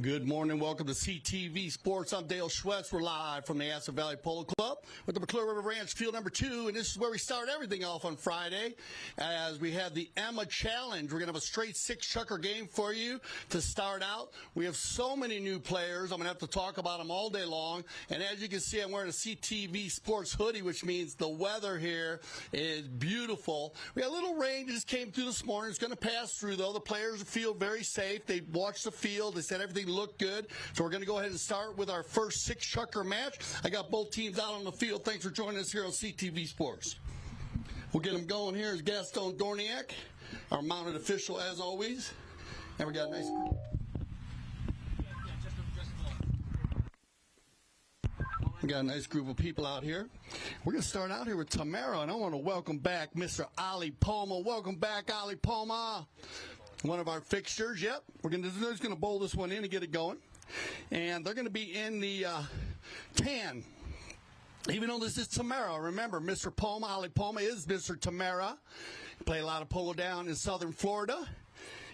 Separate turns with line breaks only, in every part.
Good morning. Welcome to CTV Sports. I'm Dale Schwetz. We're live from the Astor Valley Polo Club with the McClure River Ranch Field number 2. And this is where we start everything off on Friday as we have the Emma Challenge. We're going to have a straight 6-chucker game for you to start out. We have so many new players. I'm going to have to talk about them all day long. And as you can see, I'm wearing a CTV Sports hoodie, which means the weather here is beautiful. We had a little rain that just came through this morning. It's going to pass through, though. The players feel very safe. They watched the field. They said everything looked good. So we're going to go ahead and start with our first 6-chucker match. I got both teams out on the field. Thanks for joining us here on CTV Sports. We'll get them going here is Gaston Dorniak, our mounted official as always. And we got a nice group of people out here. We're going to start out here with Tamara, and I want to welcome back Mr. Ali Poma. Welcome back, Ali Poma. One of our fixtures. Yep, we're just going to bowl this one in and get it going. And they're going to be in the tan. Even though this is Tamara, remember, Mr. Poma, Ali Poma is Mr. Tamara. Play a lot of polo down in southern Florida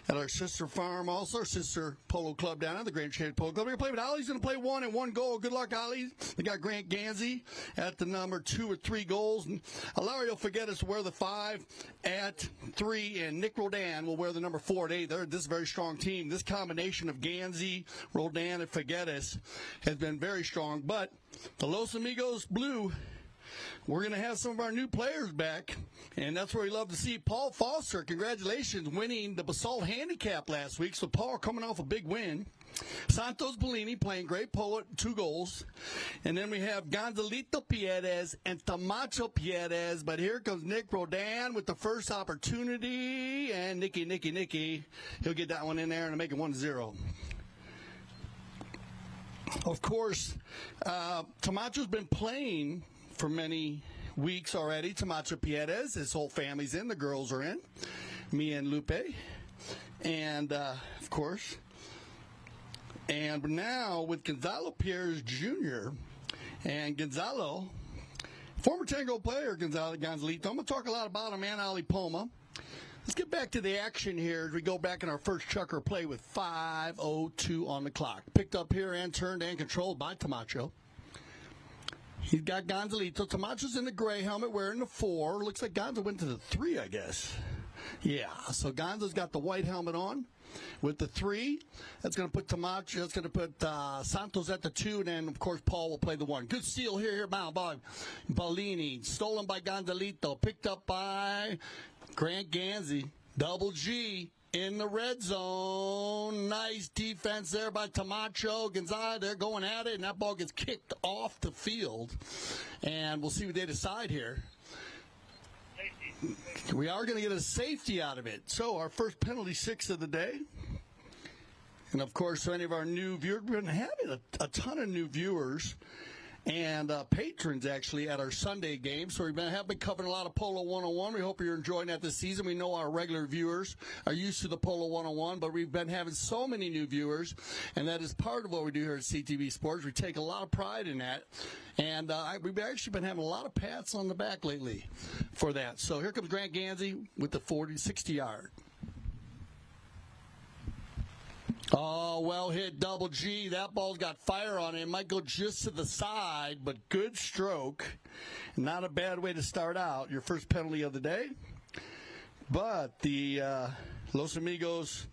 at our sister farm, also our sister polo club down at the Grand Shade Polo Club. We're going to play with Ali's going to play 1 and 1 goal. Good luck, Ali. They got Grant Ganzi at the number 2 or 3 goals. And Hilario Figueras will wear the 5 at 3, and Nic Roldan will wear the number 4 at 8. This is a very strong team. This combination of Ganzi, Roldan, and Figueras has been very strong. But the Los Amigos Blue, we're going to have some of our new players back, and that's where we love to see Paul Foster. Congratulations, winning the Basalt Handicap last week. So Paul coming off a big win. Santos Bollini playing great polo at 2 goals. And then we have Gonzalito Pieres and Tomacho Pieres. But here comes Nic Roldan with the first opportunity. And Nicky. He'll get that one in there and make it 1-0. Of course, Tomacho's been playing for many weeks already. Tomacho Pieres, his whole family's in. The girls are in. Me and Lupe. And, of course. And now with Gonzalo Pieres Jr. and Gonzalo, former Tango player Gonzalito. I'm going to talk a lot about him and Ali Poma. Let's get back to the action here as we go back in our first chucker play with 5:02 on the clock. Picked up here and turned and controlled by Tomacho. He's got Gonzalito. Tomacho's in the gray helmet wearing the 4. Looks like Gonzo went to the 3, I guess. Yeah, so Gonzo's got the white helmet on with the 3. That's going to put Tomacho. That's going to put Santos at the 2, and then, of course, Paul will play the 1. Good steal here by Bollini. Stolen by Gonzalito. Picked up by Grant Ganzi. Double G in the red zone. Nice defense there by Tomacho. Gonzalo, they're going at it, and that ball gets kicked off the field. And we'll see what they decide here. We are going to get a safety out of it. So our first penalty 6 of the day. And, of course, so any of our new viewers, we've been having a ton of new viewers and patrons, actually, at our Sunday games. So have been covering a lot of Polo 101. We hope you're enjoying that this season. We know our regular viewers are used to the Polo 101, but we've been having so many new viewers, and that is part of what we do here at CTV Sports. We take a lot of pride in that, and we've actually been having a lot of pats on the back lately for that. So here comes Grant Ganzi with the 60-yard. Oh, well hit, Double G. That ball's got fire on it. It might go just to the side, but good stroke. Not a bad way to start out. Your first penalty of the day. But the Los Amigos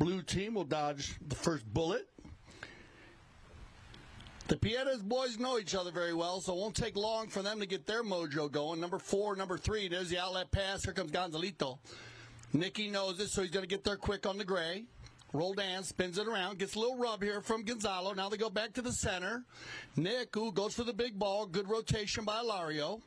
blue team will dodge the first bullet. The Pieres boys know each other very well, so it won't take long for them to get their mojo going. Number 4, number 3, there's the outlet pass. Here comes Gonzalito. Nicky knows it, so he's going to get there quick on the gray. Roldan spins it around, gets a little rub here from Gonzalo. Now they go back to the center. Nick, who goes for the big ball. Good rotation by Hilario.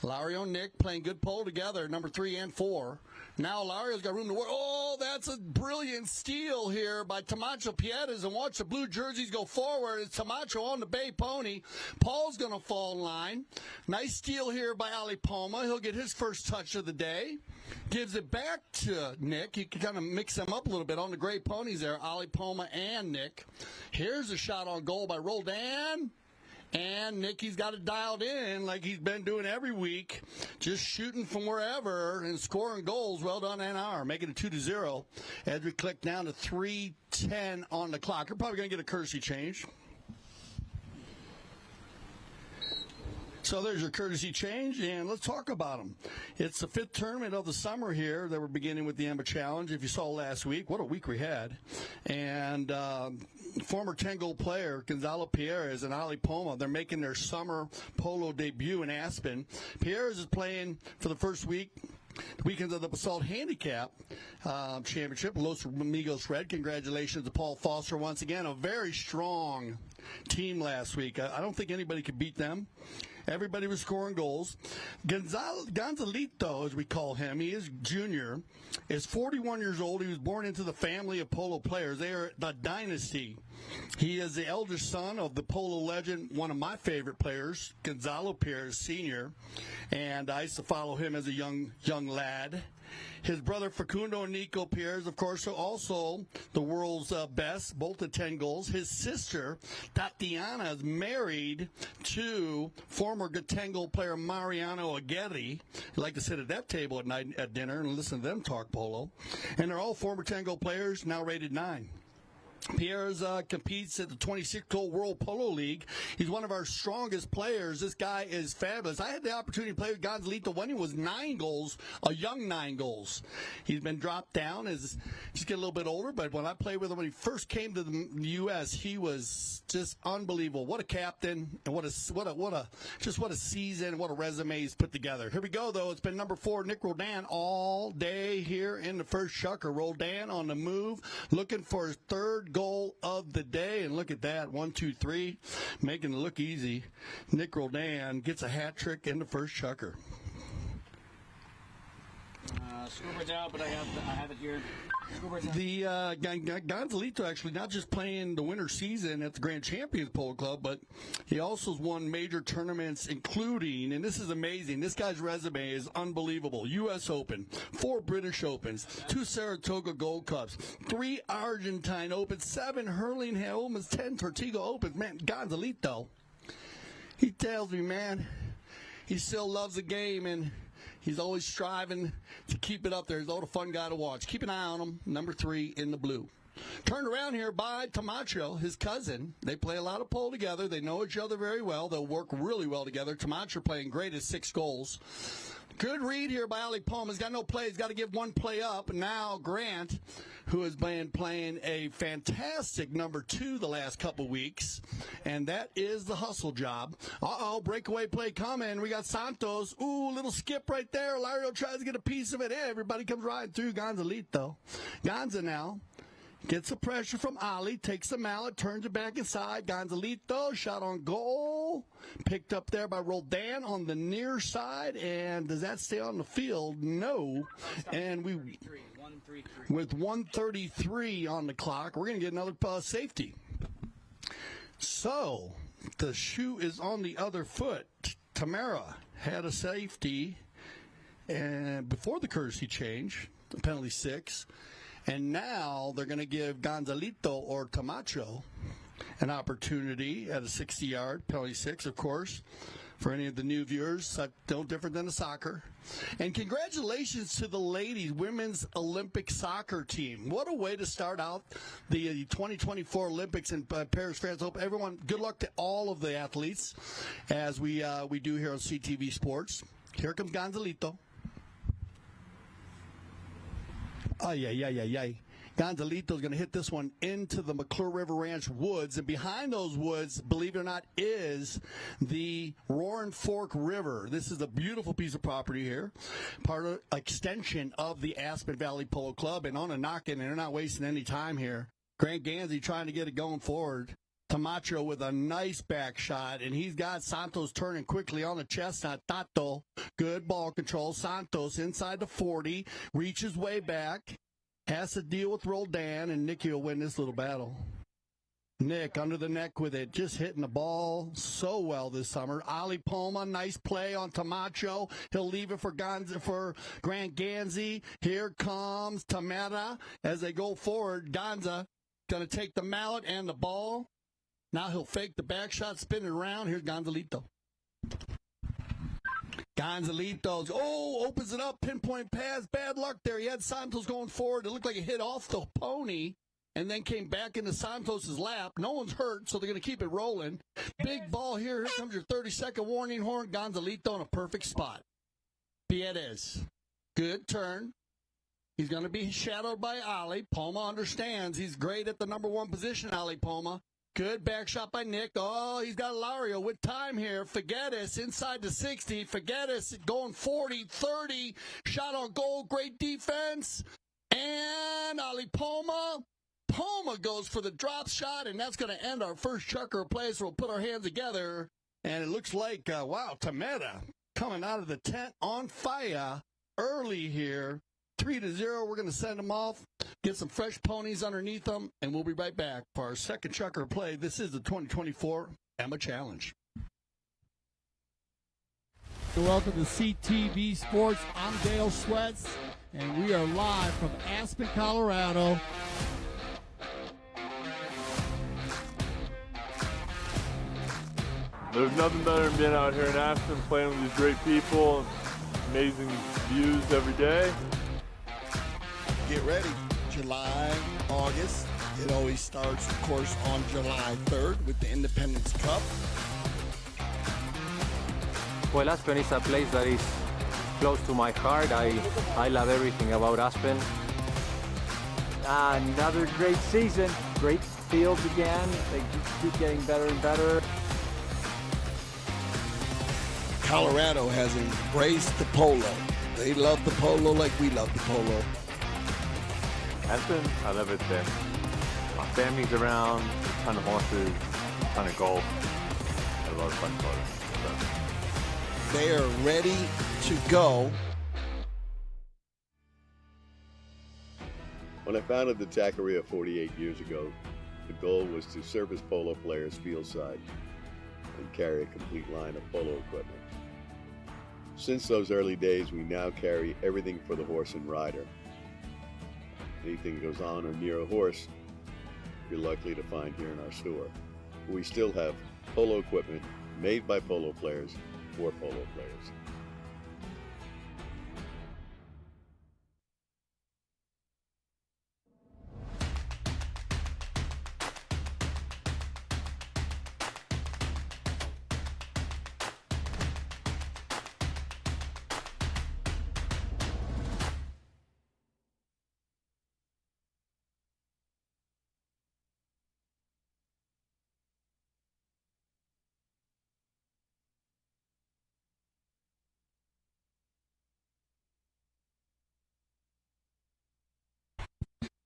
Hilario and Nick playing good pole together, number 3 and 4. Now Hilario's got room to work. Oh, that's a brilliant steal here by Tomacho Pieres. And watch the blue jerseys go forward. It's Tomacho on the bay pony. Paul's going to fall in line. Nice steal here by Ali Poma. He'll get his first touch of the day. Gives it back to Nick. You can kind of mix them up a little bit on the gray ponies there, Ali Poma and Nick. Here's a shot on goal by Roldan. And Nicky's got it dialed in like he's been doing every week, just shooting from wherever and scoring goals. Well done, NR, making it 2-0 as we click down to 3:10 on the clock. You're probably going to get a courtesy change. So there's your courtesy change, and let's talk about them. It's the 5th tournament of the summer here that we're beginning with the Emma Challenge. If you saw last week, what a week we had. And former 10-goal player Gonzalito Pieres and Ali Poma, they're making their summer polo debut in Aspen. Pieres is playing for the first weekends of the Basalt Handicap Championship. Los Amigos Red. Congratulations to Paul Foster once again. A very strong team last week. I don't think anybody could beat them. Everybody was scoring goals. Gonzalito, as we call him, he is junior, is 41 years old. He was born into the family of polo players. They are the dynasty. He is the eldest son of the polo legend, one of my favorite players, Gonzalito Pieres Sr., and I used to follow him as a young lad. His brother Facundo and Nico Pieres, of course, are also the world's best, both at 10 goals. His sister, Tatiana, is married to former 10-goal player Mariano Aguirre. You like to sit at that table at night at dinner and listen to them talk polo. And they're all former 10-goal players, now rated 9. Pierres competes at the 26-goal World Polo League. He's one of our strongest players. This guy is fabulous. I had the opportunity to play with Gonzalito when he was 9 goals, a young 9 goals. He's been dropped down as he's getting a little bit older, but when I played with him when he first came to the U.S., he was just unbelievable. What a captain, and what a season, what a resume he's put together. Here we go, though. It's been number 4, Nic Roldan, all day here in the first shucker. Roldan on the move, looking for his 3rd goal of the day, and look at that, 1, 2, 3, making it look easy. Nic Roldan gets a hat trick in the first chucker.
Scoreboard's out, but I have it here.
The Gonzalito actually not just playing the winter season at the Grand Champions Polo Club, but he also has won major tournaments, including, and this is amazing, this guy's resume is unbelievable. U.S. Open, 4 British Opens, 2 Saratoga Gold Cups, 3 Argentine Opens, 7 Hurling Opens, 10 Tortuga Opens. Man, Gonzalito, he tells me, man, he still loves the game, and he's always striving to keep it up there. He's always a fun guy to watch. Keep an eye on him, number 3 in the blue. Turned around here by Tomacho, his cousin. They play a lot of polo together. They know each other very well. They'll work really well together. Tomacho playing great at 6 goals. Good read here by Ali Poma. He's got no play. He's got to give 1 play up. Now Grant, who has been playing a fantastic number 2 the last couple weeks, and that is the hustle job. Breakaway play coming. We got Santos. Ooh, little skip right there. Hilario tries to get a piece of it. Hey, everybody comes riding through. Gonzalito. Gonza now gets the pressure from Ali, takes the mallet, turns it back inside. Gonzalito, shot on goal. Picked up there by Roldan on the near side. And does that stay on the field? No. And with 1:33 on the clock, we're going to get another safety. So, the shoe is on the other foot. Tamara had a safety and before the courtesy change, penalty 6. And now they're going to give Gonzalito or Tomacho an opportunity at a 60-yard, penalty 6, of course, for any of the new viewers. No different than the soccer. And congratulations to the ladies, women's Olympic soccer team. What a way to start out the 2024 Olympics in Paris, France. Hope everyone, good luck to all of the athletes as we do here on CTV Sports. Here comes Gonzalito. Gonzalito's going to hit this one into the McClure River Ranch woods, and behind those woods, believe it or not, is the Roaring Fork River. This is a beautiful piece of property here, part of extension of the Aspen Valley Polo Club, and on a knock-in, and they're not wasting any time here. Grant Ganzi trying to get it going forward. Tomacho with a nice back shot, and he's got Santos turning quickly on the chestnut. Tato, good ball control. Santos inside the 40, reaches way back, has to deal with Roldan, and Nicky will win this little battle. Nick under the neck with it, just hitting the ball so well this summer. Ali Poma, nice play on Tomacho. He'll leave it for Grant Ganzi. Here comes Tamara as they go forward. Gonza going to take the mallet and the ball. Now he'll fake the back shot, spin it around. Here's Gonzalito. Gonzalito's, opens it up, pinpoint pass, bad luck there. He had Santos going forward. It looked like it hit off the pony and then came back into Santos' lap. No one's hurt, so they're going to keep it rolling. Big ball here. Here comes your 30-second warning horn. Gonzalito in a perfect spot. Pieres, good turn. He's going to be shadowed by Ali. Poma understands. He's great at the number one position, Ali Poma. Good back shot by Nic. Oh, he's got Hilario with time here. Figueras inside the 60. Figueras going 40, 30. Shot on goal. Great defense. And Ali Poma. Poma goes for the drop shot, and that's going to end our first chucker play. So we'll put our hands together. And it looks like, Tamara coming out of the tent on fire early here. 3-0. We're going to send them off, get some fresh ponies underneath them, and we'll be right back for our second chucker play. This is the 2024 Emma Challenge.
Welcome to CTV Sports. I'm Dale Schwetz, and we are live from Aspen, Colorado.
There's nothing better than being out here in Aspen, playing with these great people, amazing views every day.
Get ready, July, August. It always starts, of course, on July 3rd with the Independence Cup.
Well, Aspen is a place that is close to my heart. I love everything about Aspen.
Another great season, great fields again. They keep getting better and better.
Colorado has embraced the polo. They love the polo like we love the polo.
Aspen, I love it there. My family's around, a ton of horses, a ton of golf. I love fun photos.
They are ready to go.
When I founded the Taqueria 48 years ago, the goal was to service polo players fieldside and carry a complete line of polo equipment. Since those early days, we now carry everything for the horse and rider. Anything goes on or near a horse, you're likely to find here in our store. We still have polo equipment made by polo players for polo players.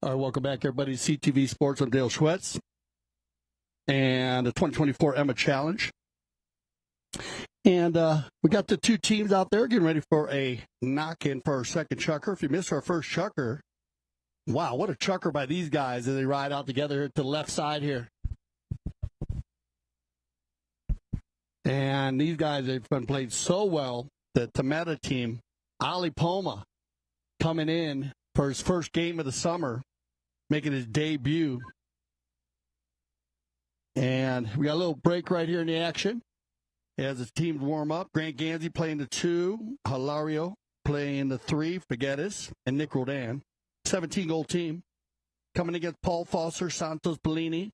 All right, welcome back, everybody. CTV Sports. I'm Dale Schwetz. And the 2024 Emma Challenge. And we got the two teams out there getting ready for a knock-in for our second chucker. If you missed our first chucker, wow, what a chucker by these guys as they ride out together to the left side here. And these guys have been played so well. The Tamara team, Ali Poma, coming in for his first game of the summer, making his debut. And we got a little break right here in the action as the teams warm up. Grant Ganzi playing the 2, Hilario playing the 3, Figueras, and Nic Roldan. 17-goal team. Coming against Paul Foster, Santos Bollini,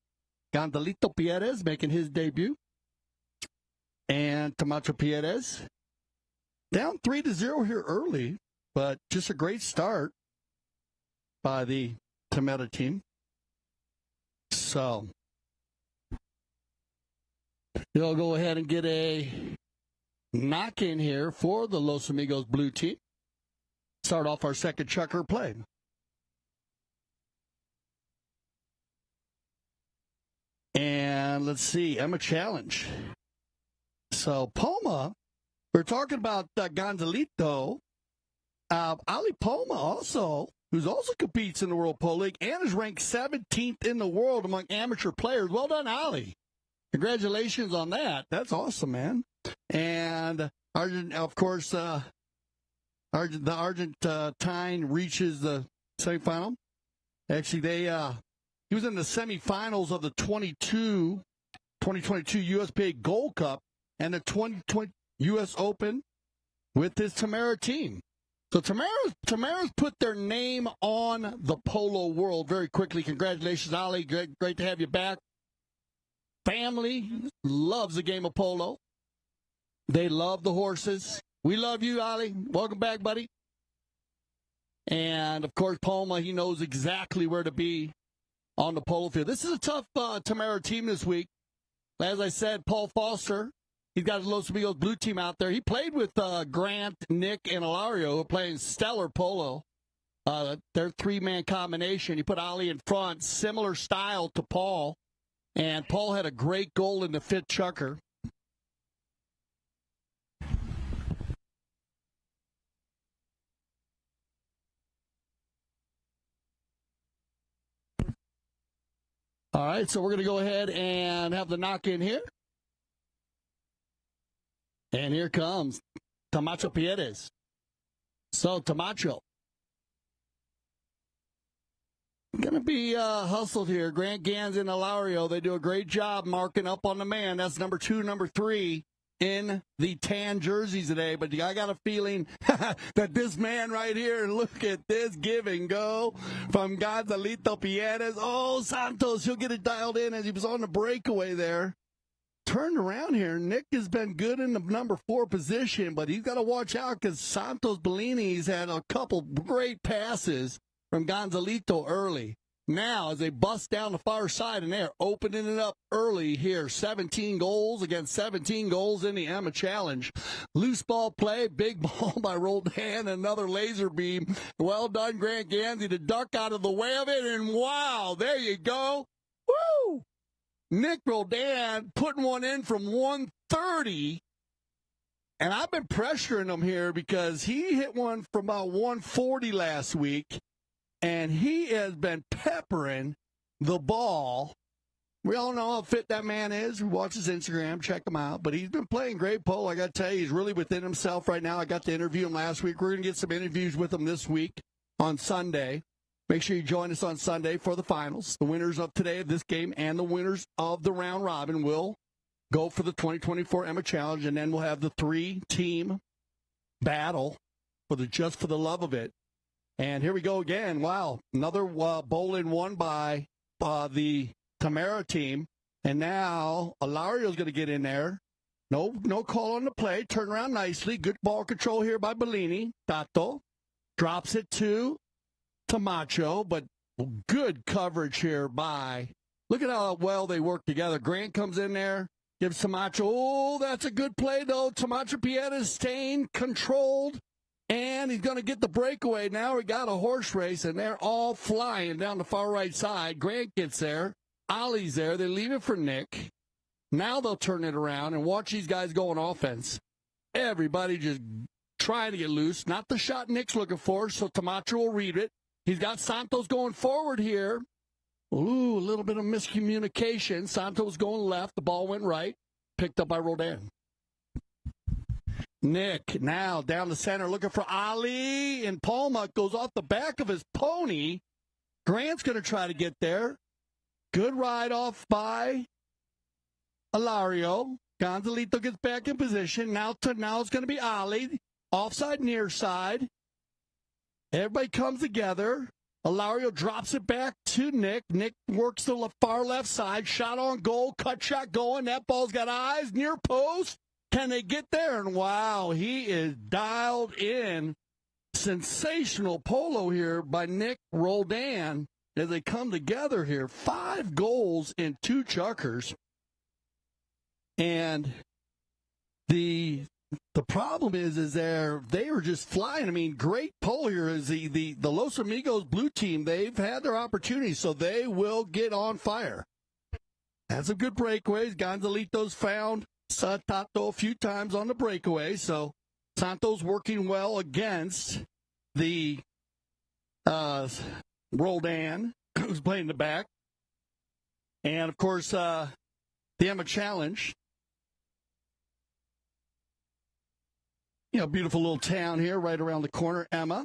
Gonzalito Pieres making his debut. And Tomacho Pieres. Down 3-0 here early, but just a great start by the Tamara team. So they'll go ahead and get a knock-in here for the Los Amigos blue team. Start off our second chucker play. And let's see, Emma Challenge. So Poma, we're talking about Gonzalito. Ali Poma also, who's also competes in the World Polo League and is ranked 17th in the world among amateur players. Well done, Ali. Congratulations on that. That's awesome, man. And of course, the Argentine reaches the semifinal. Actually, he was in the semifinals of the 22 2022 USPA Gold Cup and the 2020 U.S. Open with this Tamara team. So Tamara's put their name on the polo world very quickly. Congratulations, Ali. Great to have you back. Family loves the game of polo. They love the horses. We love you, Ali. Welcome back, buddy. And, of course, Poma, he knows exactly where to be on the polo field. This is a tough Tamara team this week. As I said, Paul Foster, he's got his Los Amigos blue team out there. He played with Grant, Nick, and Hilario, who are playing stellar polo. Their three-man combination. He put Ali in front, similar style to Paul. And Paul had a great goal in the fit chucker. All right, so we're going to go ahead and have the knock-in here. And here comes Tomacho Pieres. So, Tomacho. Going to be hustled here. Grant, Ganzi, and Hilario, they do a great job marking up on the man. That's number 2, number 3 in the tan jerseys today. But I got a feeling that this man right here, look at this give and go from Gonzalito Pieres. Oh, Santos, he'll get it dialed in as he was on the breakaway there. Turned around here. Nick has been good in the number 4 position, but he's got to watch out because Santos Bollini's had a couple great passes from Gonzalito early. Now, as they bust down the far side, and they're opening it up early here. 17 goals against 17 goals in the Emma Challenge. Loose ball play, big ball by Roldan, another laser beam. Well done, Grant Ganzi, to duck out of the way of it, and wow, there you go. Woo! Nic Roldan putting one in from 130. And I've been pressuring him here because he hit one from about 140 last week. And he has been peppering the ball. We all know how fit that man is. We watch his Instagram, check him out. But he's been playing great polo. I got to tell you, he's really within himself right now. I got to interview him last week. We're going to get some interviews with him this week on Sunday. Make sure you join us on Sunday for the finals. The winners of today of this game and the winners of the round robin will go for the 2024 Emma Challenge. And then we'll have the 3-team battle for just for the love of it. And here we go again. Wow, another bowl-in won by the Tamara team. And now Hilario's going to get in there. No call on the play. Turn around nicely. Good ball control here by Bollini. Tato drops it to Tomacho, but good coverage here by. Look at how well they work together. Grant comes in there, gives Tomacho. Oh, that's a good play, though. Tomacho Pieres staying controlled. And he's going to get the breakaway. Now we got a horse race, and they're all flying down the far right side. Grant gets there. Ollie's there. They leave it for Nick. Now they'll turn it around and watch these guys go on offense. Everybody just trying to get loose. Not the shot Nick's looking for, so Tomacho will read it. He's got Santos going forward here. Ooh, a little bit of miscommunication. Santos going left. The ball went right. Picked up by Roldan. Nick now down the center looking for Ali, and Poma goes off the back of his pony. Grant's going to try to get there. Good ride off by Hilario. Gonzalito gets back in position. Now it's going to be Ali. Offside, near side. Everybody comes together. Hilario drops it back to Nick. Nick works the far left side. Shot on goal. Cut shot going. That ball's got eyes. Near post. Can they get there? And wow, he is dialed in. Sensational polo here by Nic Roldan as they come together here. 5 goals in 2 chuckers. And the problem is they are just flying. I mean, great polo here is the Los Amigos blue team. They've had their opportunities, so they will get on fire. Had some good breakaways. Gonzalito's found Tato a few times on the breakaway, so Santos working well against the Roldan, who's playing the back. And, of course, the Emma Challenge. You know, beautiful little town here right around the corner, Emma.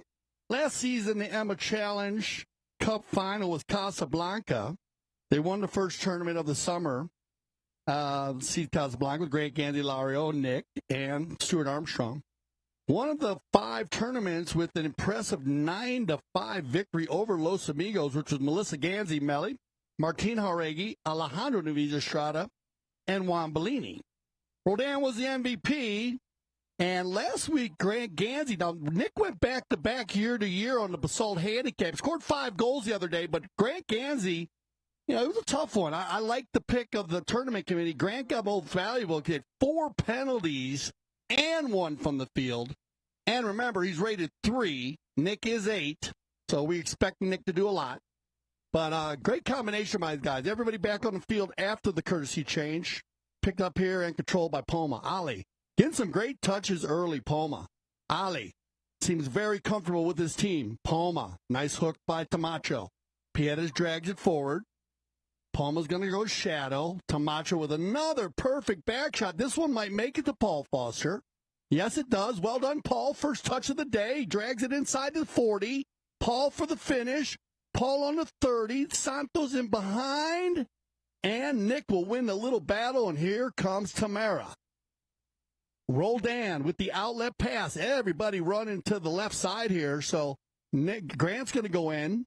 Last season, the Emma Challenge Cup final was Casablanca. They won the first tournament of the summer. C. Casablanca with Grant Ganzi, Hilario, Nick, and Stuart Armstrong. One of the 5 tournaments with an impressive 9-5 victory over Los Amigos, which was Melissa Ganzi, Melly, Martin Jauregui, Alejandro Naviz Estrada, and Juan Bellini. Roldan was the MVP, and last week, Grant Ganzi, now Nick went back-to-back year-to-year on the Basalt handicap, scored 5 goals the other day, but Grant Ganzi, you know, it was a tough one. I like the pick of the tournament committee. Grant got most valuable. He had 4 penalties and 1 from the field. And remember, he's rated 3. Nick is 8, so we expect Nick to do a lot. But great combination by these guys. Everybody back on the field after the courtesy change. Picked up here and controlled by Poma. Ali getting some great touches early, Poma. Ali seems very comfortable with his team. Poma, nice hook by Tomacho. Pieres drags it forward. Poma's going to go shadow. Tomacho with another perfect back shot. This one might make it to Paul Foster. Yes, it does. Well done, Paul. First touch of the day. He drags it inside the 40. Paul for the finish. Paul on the 30. Santos in behind. And Nick will win the little battle, and here comes Tamara. Roldan with the outlet pass. Everybody running to the left side here. So Grant's going to go in.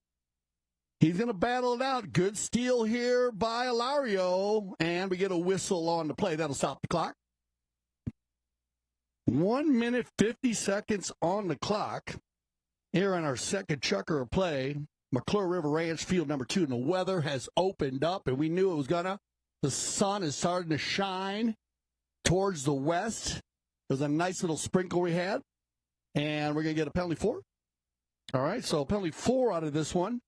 He's going to battle it out. Good steal here by Hilario. And we get a whistle on the play. That'll stop the clock. 1 minute, 50 seconds on the clock. Here on our second chukker of play. McClure River Ranch, field number 2. And the weather has opened up, and we knew it was going to. The sun is starting to shine towards the west. It was a nice little sprinkle we had. And we're going to get a penalty 4. All right, so penalty 4 out of this one.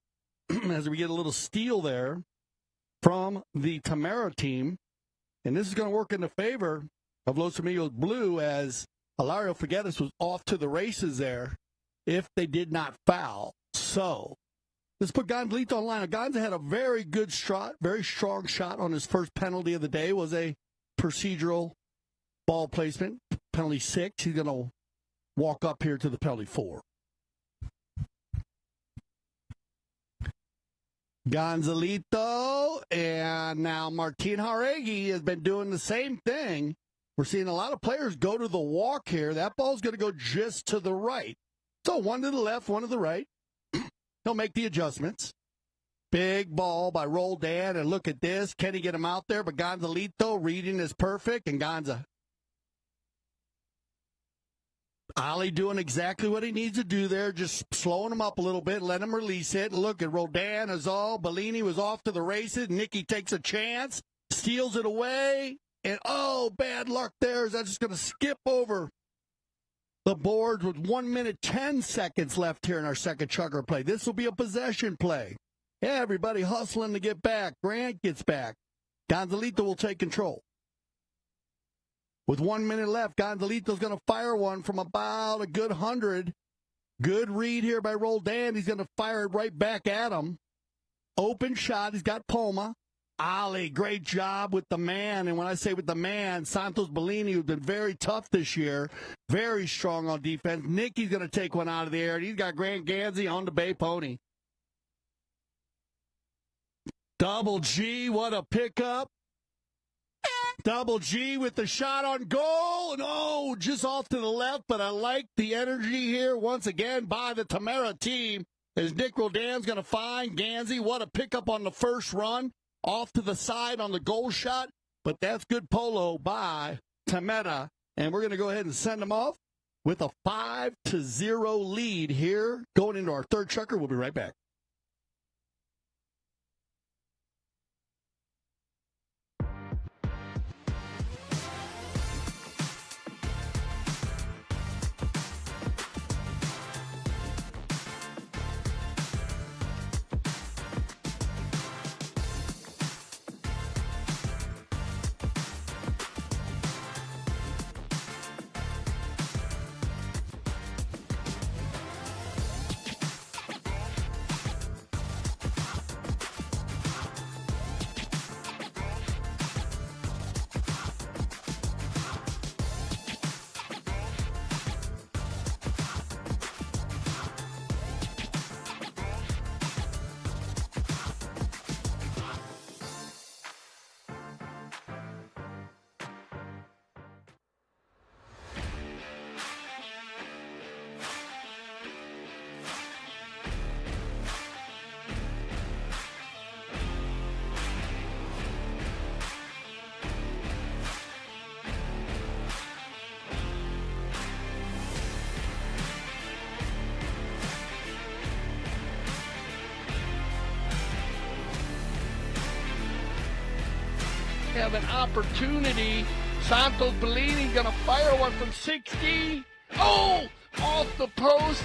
As we get a little steal there from the Tamara team. And this is going to work in the favor of Los Amigos Blue, as Hilario Figueras was off to the races there if they did not foul. So let's put Gonzalito on line. Gonza had a very good shot, very strong shot on his first penalty of the day. Was a procedural ball placement. Penalty 6. He's going to walk up here to the penalty 4. Gonzalito, and now Martin Jauregui has been doing the same thing. We're seeing a lot of players go to the walk here. That ball's going to go just to the right. So 1 to the left, 1 to the right. He'll make the adjustments. Big ball by Roldan, and look at this. Can he get him out there? But Gonzalito reading is perfect, and Gonza. Ali doing exactly what he needs to do there, just slowing him up a little bit, let him release it. Look at Roldan is all. Bellini was off to the races. Nicky takes a chance, steals it away, and oh, bad luck there. Is that just going to skip over the boards with 1 minute, 10 seconds left here in our second chukker play. This will be a possession play. Everybody hustling to get back. Grant gets back. Gonzalito will take control. With 1 minute left, Gonzalito's going to fire one from about a good 100. Good read here by Roldan. He's going to fire it right back at him. Open shot. He's got Poma. Ali, great job with the man. And when I say with the man, Santos Bollini, who's been very tough this year, very strong on defense. Nicky's going to take one out of the air. And he's got Grant Ganzi on the Bay Pony. Double G, what a pickup. Double G with the shot on goal. And oh, just off to the left, but I like the energy here once again by the Tamara team. As Nic Roldan's going to find Ganzi. What a pickup on the first run. Off to the side on the goal shot. But that's good polo by Tamara. And we're going to go ahead and send them off with a 5-0 lead here going into our third chukker. We'll be right back. have an opportunity. Santos Bollini going to fire one from 60. Oh, off the post.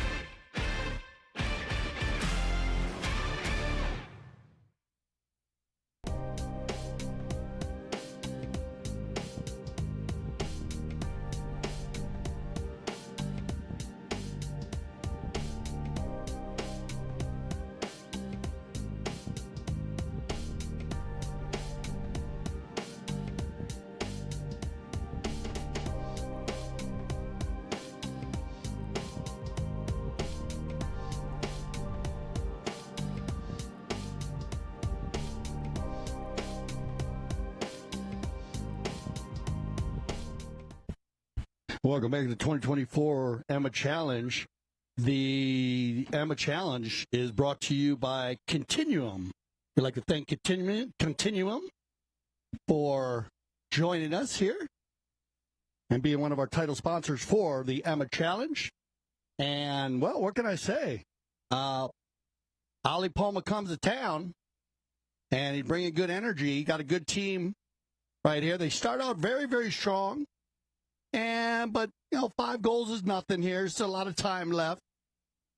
Welcome back to the 2024 Emma Challenge. The Emma Challenge is brought to you by Continuum. We'd like to thank Continuum for joining us here and being one of our title sponsors for the Emma Challenge. And, well, what can I say? Ali Poma comes to town, and he's bringing good energy. He got a good team right here. They start out very, very strong. But 5 goals is nothing here. Still a lot of time left.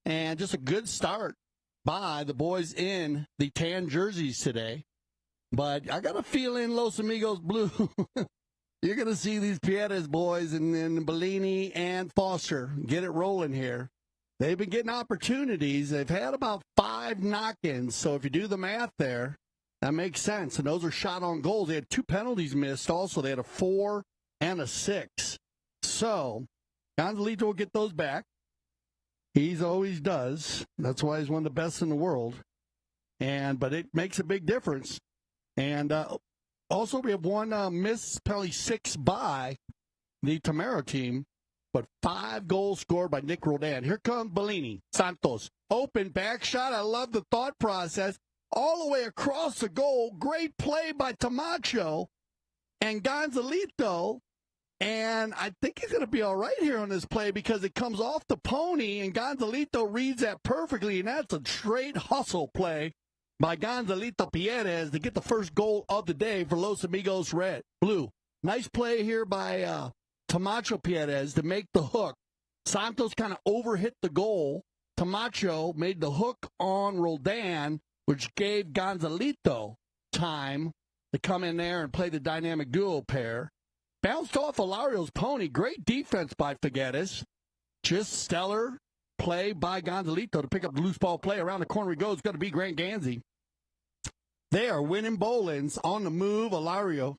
And just a good start by the boys in the tan jerseys today. But I got a feeling Los Amigos Blue, you're going to see these Pieres boys and then Bollini and Foster get it rolling here. They've been getting opportunities. They've had about 5 knock-ins. So if you do the math there, that makes sense. And those are shot on goals. They had 2 penalties missed also. They had a 4 and a 6. So, Gonzalito will get those back. He always does. That's why he's one of the best in the world. But it makes a big difference. And also we have one missed penalty 6 by the Tamara team, but 5 goals scored by Nic Roldan. Here comes Bollini. Santos. Open back shot. I love the thought process. All the way across the goal. Great play by Tomacho and Gonzalito. And I think he's going to be all right here on this play because it comes off the pony, and Gonzalito reads that perfectly, and that's a straight hustle play by Gonzalito Pieres to get the first goal of the day for Los Amigos Red. Blue. Nice play here by Tomacho Pieres to make the hook. Santos kind of overhit the goal. Tomacho made the hook on Roldan, which gave Gonzalito time to come in there and play the dynamic duo pair. Bounced off Hilario's pony. Great defense by Figueras. Just stellar play by Gonzalito to pick up the loose ball play. Around the corner he goes. It's going to be Grant Ganzi. They are winning bowlings on the move. Hilario.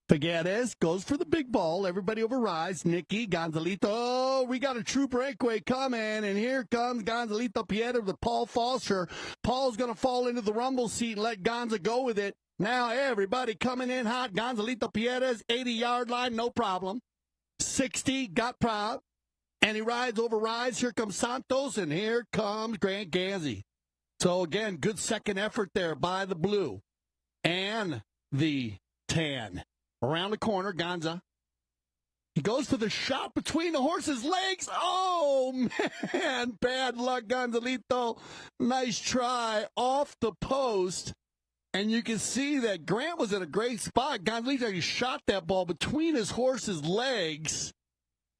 Figueras goes for the big ball. Everybody overrides. Nicky, Gonzalito. Oh, we got a true breakaway coming. And here comes Gonzalito Pieres with Paul Foster. Paul's going to fall into the rumble seat and let Gonza go with it. Now everybody coming in hot. Gonzalito Pieres, 80-yard line, no problem. 60, got proud. And he overrides. Here comes Santos, and here comes Grant Ganzi. So, again, good second effort there by the blue and the tan. Around the corner, Gonza. He goes for the shot between the horse's legs. Oh, man, bad luck, Gonzalito. Nice try off the post. And you can see that Grant was in a great spot. Gonzalito shot that ball between his horse's legs,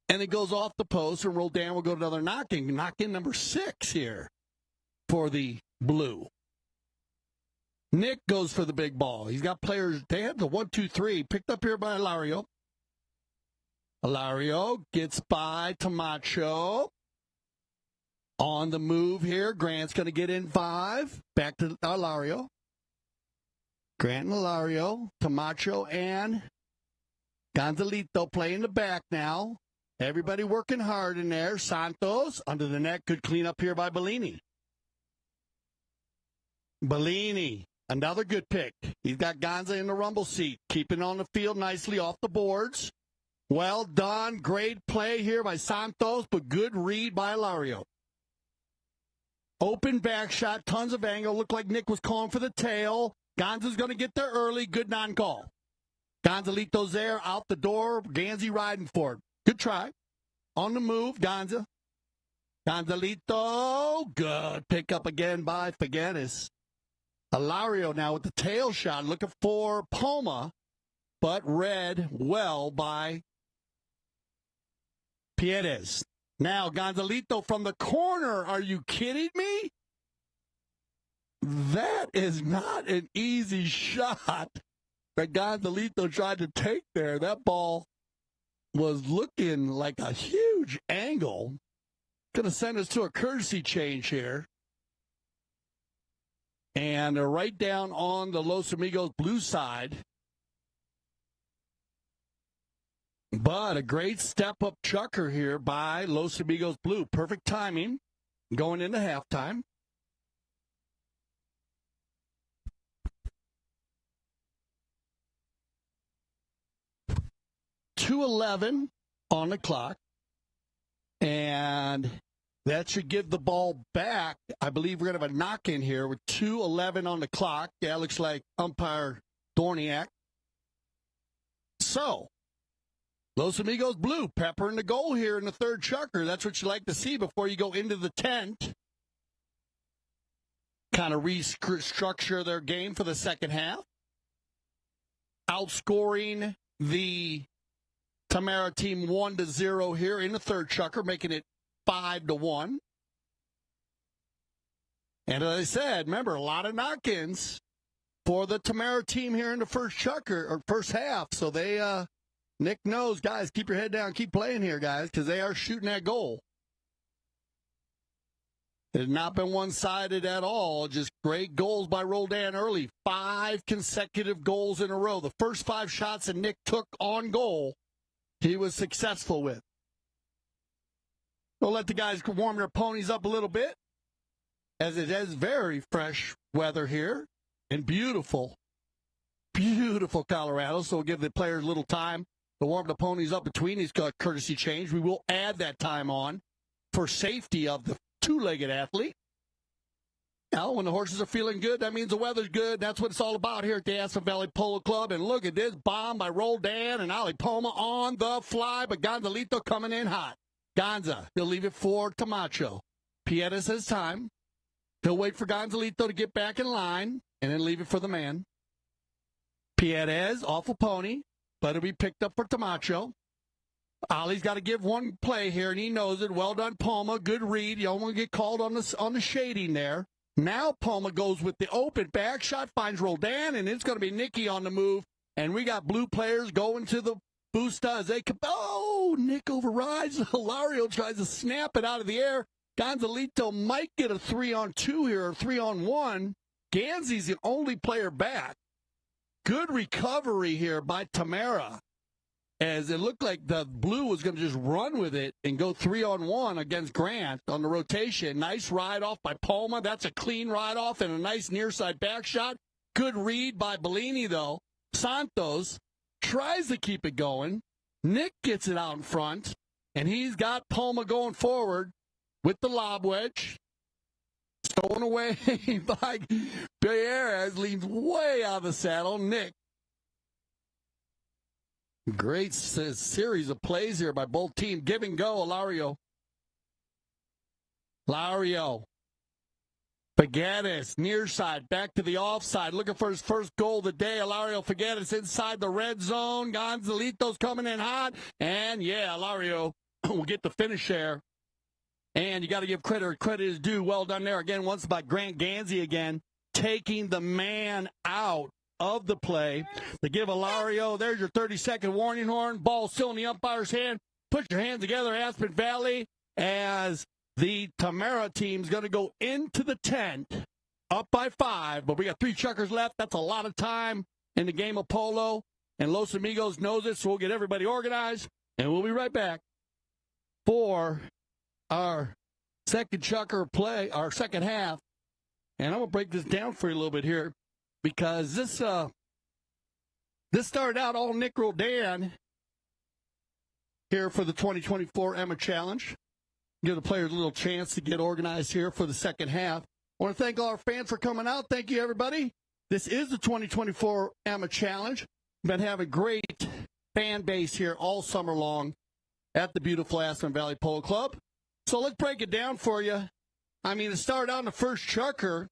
and it goes off the post, and Roldan will go to another knock-in. Knock-in number 6 here for the blue. Nick goes for the big ball. He's got players. They have the 1-2-3 picked up here by Hilario. Hilario gets by Tomacho. On the move here. Grant's going to get in 5. Back to Hilario. Grant and Hilario, Tomacho and Gonzalito playing the back now. Everybody working hard in there. Santos under the net. Good clean up here by Bollini. Bollini, another good pick. He's got Gonza in the rumble seat. Keeping on the field nicely off the boards. Well done. Great play here by Santos, but good read by Hilario. Open back shot. Tons of angle. Looked like Nick was calling for the tail. Gonza's going to get there early. Good non-call. Gonzalito's there, out the door. Ganzi riding for it. Good try. On the move, Gonza. Gonzalito. Good pick up again by Figueras. Hilario now with the tail shot, looking for Poma, but read well by Pieres. Now Gonzalito from the corner. Are you kidding me? That is not an easy shot that Gonzalito tried to take there. That ball was looking like a huge angle. Going to send us to a courtesy change here. And they're right down on the Los Amigos blue side. But a great step-up chucker here by Los Amigos blue. Perfect timing going into halftime. .211 on the clock. And that should give the ball back. I believe we're going to have a knock-in here with 2:11 on the clock. Yeah, it looks like umpire Dorniak. So, Los Amigos blue peppering the goal here in the third chucker. That's what you like to see before you go into the tent. Kind of restructure their game for the second half. Outscoring the Tamara team 1-0 here in the third chucker, making it 5-1. And as I said, remember, a lot of knock-ins for the Tamara team here in the first chucker, or first half. So they, Nick knows, guys, keep your head down, keep playing here, guys, because they are shooting that goal. It has not been one-sided at all. Just great goals by Roldan early. 5 consecutive goals in a row. The first 5 shots that Nick took on goal, he was successful with. We'll let the guys warm their ponies up a little bit, as it is very fresh weather here and beautiful, beautiful Colorado. So we'll give the players a little time to warm the ponies up between these courtesy change. We will add that time on for safety of the two-legged athlete. Now, when the horses are feeling good, that means the weather's good. That's what it's all about here at the Aspen Valley Polo Club. And look at this bomb by Roldan and Ali Poma on the fly, but Gonzalito coming in hot. Gonza, he'll leave it for Tomacho. Pieres has time. He'll wait for Gonzalito to get back in line and then leave it for the man. Pieres, awful pony, but it'll be picked up for Tomacho. Ali's got to give one play here, and he knows it. Well done, Poma. Good read. You don't want to get called on the shading there. Now Poma goes with the open back shot, finds Roldan, and it's going to be Nicky on the move. And we got blue players going to the Busta as they come. Oh, Nick overrides. Hilario tries to snap it out of the air. Gonzalito might get a 3-on-2 here, or 3-on-1. Ganzi's the only player back. Good recovery here by Tamara, as it looked like the blue was going to just run with it and go 3-on-1 against Grant on the rotation. Nice ride off by Poma. That's a clean ride off and a nice near side back shot. Good read by Bollini, though. Santos tries to keep it going. Nick gets it out in front, and he's got Poma going forward with the lob wedge. Stolen away by Pieres, leans way out of the saddle. Nick. Great series of plays here by both teams. Give and go, Hilario. Figueras, near side, back to the offside, looking for his first goal of the day. Hilario Figueras inside the red zone. Gonzalito's coming in hot. And, yeah, Hilario will get the finish there. And you got to give credit is due. Well done there. Again, once by Grant Ganzi again, taking the man out of the play. To give Hilario, there's your 30-second warning horn. Ball still in the umpire's hand. Put your hands together, Aspen Valley, as the Tamara team's going to go into the tent, up by 5. But we got 3 chuckers left. That's a lot of time in the game of polo. And Los Amigos knows it, so we'll get everybody organized. And we'll be right back for our second chucker play, our second half. And I'm going to break this down for you a little bit here, because this started out all Nic Roldan here for the 2024 Emma Challenge. Give the players a little chance to get organized here for the second half. I want to thank all our fans for coming out. Thank you, everybody. This is the 2024 Emma Challenge. Been having great fan base here all summer long at the beautiful Aspen Valley Polo Club. So let's break it down for you. I mean, it started out in the first chucker,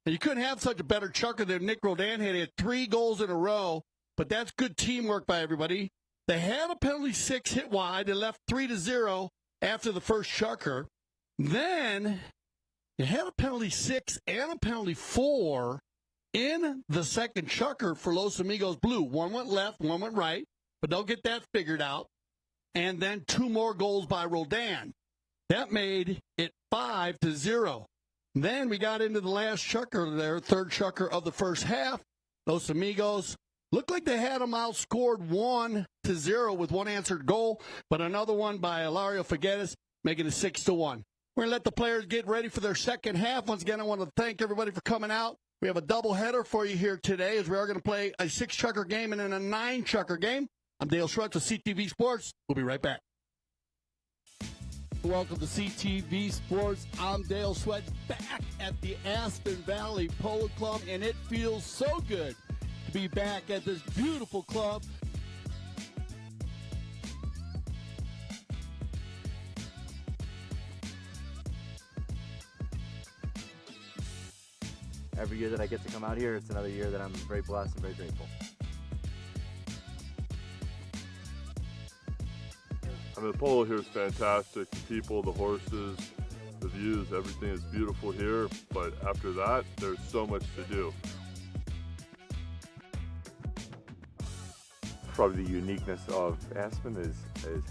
And you couldn't have such a better chucker than Nic Roldan had. He had 3 goals in a row, but that's good teamwork by everybody. They had a penalty 6 hit wide. They left 3-0 after the first chucker. Then you had a penalty 6 and a penalty 4 in the second chucker for Los Amigos Blue. One went left, one went right, but they'll get that figured out. And then 2 more goals by Roldan. That made it 5-0. Then we got into the last chucker there, third chucker of the first half. Los Amigos looked like they had them outscored 1-0 with 1 answered goal, but another one by Hilario Figueras, making it 6-1. We're going to let the players get ready for their second half. Once again, I want to thank everybody for coming out. We have a doubleheader for you here today as we are going to play a 6-chucker game and then a 9-chucker game. I'm Dale Schwartz with CTV Sports. We'll be right back.
Welcome to CTV Sports. I'm Dale Sweat, back at the Aspen Valley Polo Club, and it feels so good to be back at this beautiful club.
Every year that I get to come out here, it's another year that I'm very blessed and very grateful.
I mean, the polo here is fantastic. The people, the horses, the views, everything is beautiful here. But after that, there's so much to do.
Probably the uniqueness of Aspen is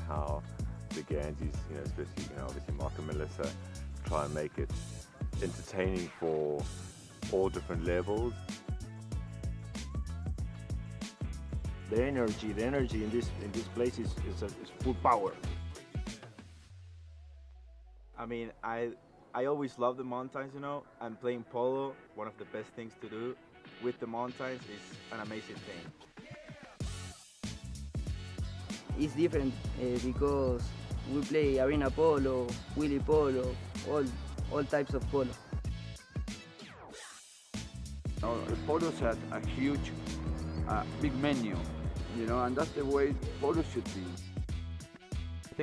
how the Ganzis, especially, obviously Mark and Melissa, try and make it entertaining for all different levels.
The energy in this place is full power. I mean, I always love the mountains, and playing polo, one of the best things to do with the mountains is an amazing thing.
It's different because we play arena polo, wheelie polo, all types of polo.
The polos had a huge, big menu, and that's the way polo should be.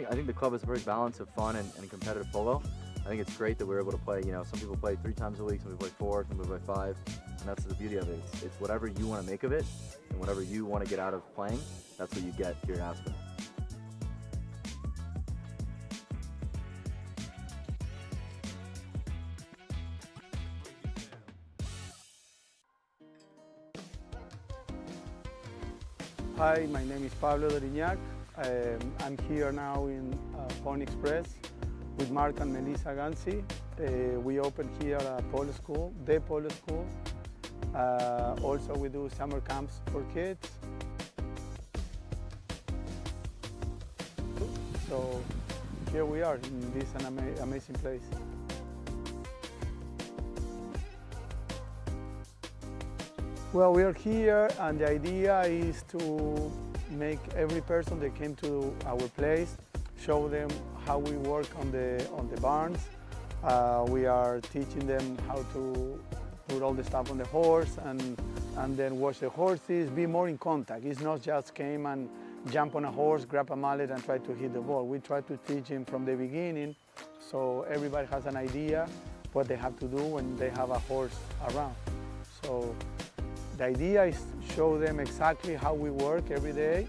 I think the club is a very balance of fun and competitive polo. I think it's great that we're able to play, some people play 3 times a week, some people play 4, some people play 5, and that's the beauty of it. It's whatever you want to make of it, and whatever you want to get out of playing, that's what you get here in Aspen.
Hi, my name is Pablo Doriñac. I'm here now in Pony Express with Mark and Melissa Ganzi. We opened here a polo school, the polo school. Also, we do summer camps for kids. So here we are in this amazing place. Well, we are here, and the idea is to make every person that came to our place show them how we work on the barns. We are teaching them how to put all the stuff on the horse and then wash the horses, be more in contact. It's not just came and jump on a horse, grab a mallet and try to hit the ball. We try to teach them from the beginning so everybody has an idea what they have to do when they have a horse around. So the idea is to show them exactly how we work every day,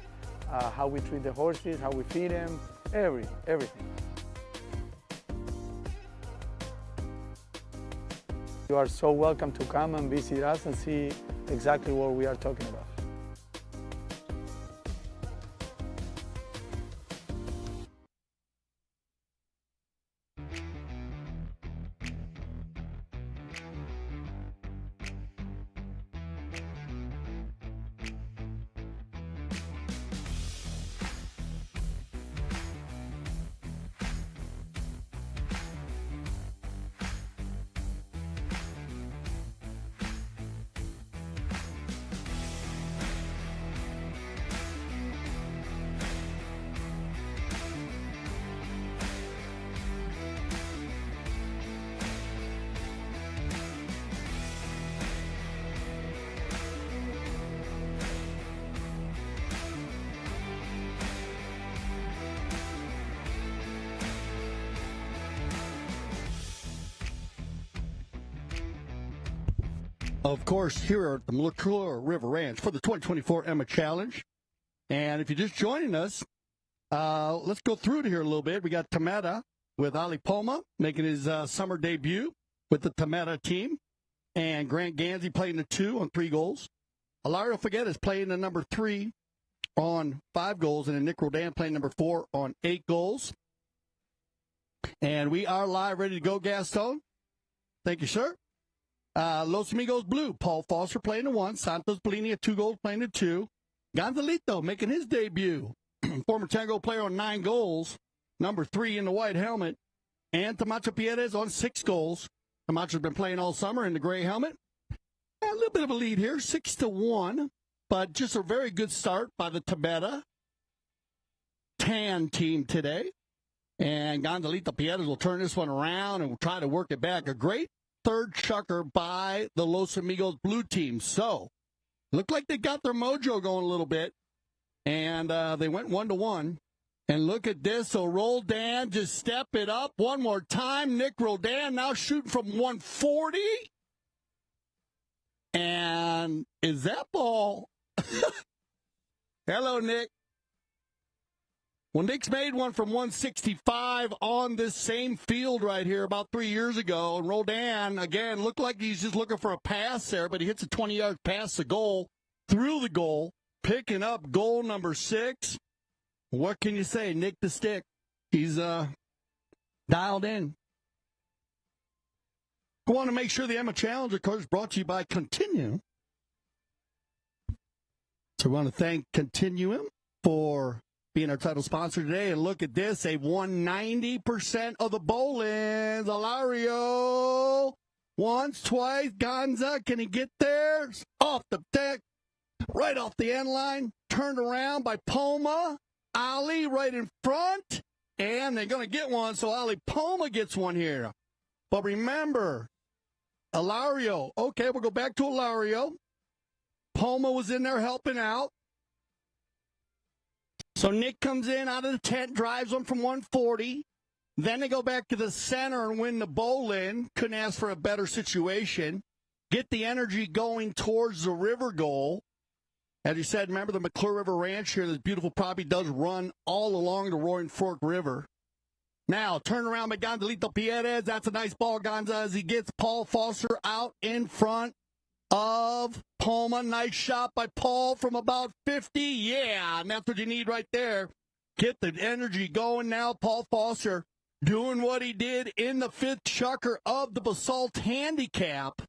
how we treat the horses, how we feed them, everything. You are so welcome to come and visit us and see exactly what we are talking about.
of course, here at the McClure River Ranch for the 2024 Emma Challenge. And if you're just joining us, let's go through it here a little bit. We got Tamara with Ali Poma making his summer debut with the Tamara team. And Grant Ganzi playing the 2 on 3 goals. Hilario Figueras playing the number 3 on 5 goals. And then Nic Roldan playing number 4 on 8 goals. And we are live, ready to go, Gaston. Thank you, sir. Los Amigos Blue, Paul Foster playing the 1. Santos Bollini at 2 goals playing the 2. Gonzalito making his debut. Former Tango player on 9 goals. Number 3 in the white helmet. And Tomacho Pieres on 6 goals. Tomacho's been playing all summer in the gray helmet. A little bit of a lead here, 6-1. But just a very good start by the Tamara Tan team today. And Gonzalito Pieres will turn this one around and will try to work it back. A great third chucker by the Los Amigos Blue team. So, looked like they got their mojo going a little bit. And they went 1-1. And look at this. So, Roldan just step it up one more time. Nic Roldan now shooting from 140. And is that ball? Hello, Nick. Well, Nick's made one from 165 on this same field right here about 3 years ago. And Roldan, again, looked like he's just looking for a pass there, but he hits a 20-yard pass to goal, through the goal, picking up goal number 6. What can you say? Nick the Stick. He's dialed in. I want to make sure the Emma Challenge, of course, is brought to you by Continuum. So we want to thank Continuum for being our title sponsor today. And look at this. They've won 90% of the bowl-ins. Hilario. Once, twice. Ganza. Can he get there? Off the deck. Right off the end line. Turned around by Poma. Ali right in front. And they're going to get one. So Ali Poma gets one here. But remember, Hilario. Okay, we'll go back to Hilario. Poma was in there helping out. So Nick comes in out of the tent, drives one from 140. Then they go back to the center and win the bowl-in. Couldn't ask for a better situation. Get the energy going towards the river goal. As you said, remember the McClure River Ranch here, this beautiful property does run all along the Roaring Fork River. Now, turn around by Gonzalito Pieres. That's a nice ball, Gonza, as he gets Paul Foster out in front of Poma. Nice shot by Paul from about 50. Yeah, and that's what you need right there. Get the energy going now. Paul Foster doing what he did in the 5th chucker of the Basalt Handicap.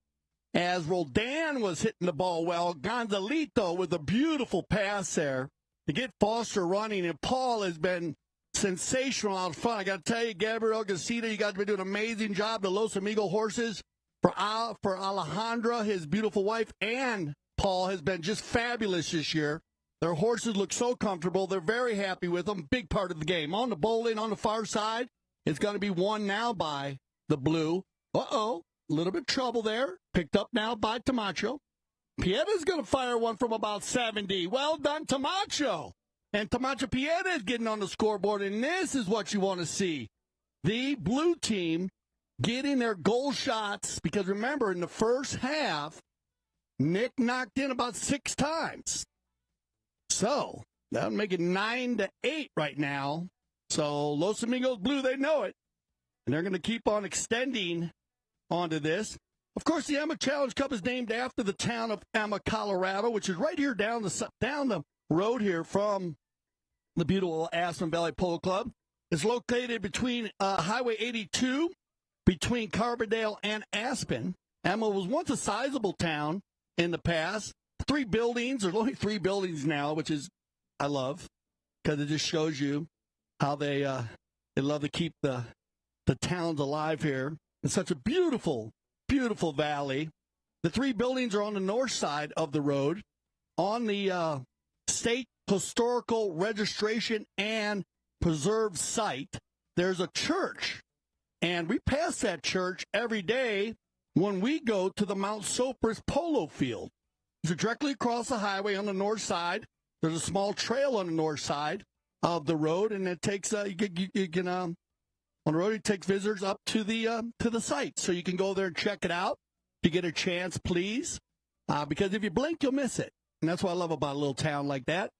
As Roldan was hitting the ball well, Gonzalito with a beautiful pass there to get Foster running. And Paul has been sensational out front. I got to tell you, Gabriel Garcia, you guys have been doing an amazing job. The Los Amigos horses. For Alejandra, his beautiful wife, and Paul has been just fabulous this year. Their horses look so comfortable. They're very happy with them. Big part of the game. On the bowling on the far side, it's going to be won now by the Blue. Uh-oh, a little bit of trouble there. Picked up now by Tomacho. Pieres going to fire one from about 70. Well done, Tomacho. And Tomacho Pieres getting on the scoreboard, and this is what you want to see. The Blue team getting their goal shots, because remember, in the first half, Nick knocked in about 6 times. So, that'll make it 9-8 right now. So, Los Amigos Blue, they know it. And they're going to keep on extending onto this. Of course, the Emma Challenge Cup is named after the town of Emma, Colorado, which is right here down the road here from the beautiful Aspen Valley Polo Club. It's located between Highway 82, between Carbondale and Aspen. Emma was once a sizable town in the past. 3 buildings. There's only 3 buildings now, which is I love, because it just shows you how they love to keep the towns alive here. It's such a beautiful, beautiful valley. The 3 buildings are on the north side of the road, on the State Historical Registration and Preserve site. There's a church. And we pass that church every day when we go to the Mount Sopris polo field. It's directly across the highway on the north side. There's a small trail on the north side of the road, and it takes on the road it takes visitors up to the site, so you can go there and check it out. If you get a chance, please because if you blink, you'll miss it. And that's what I love about a little town like that.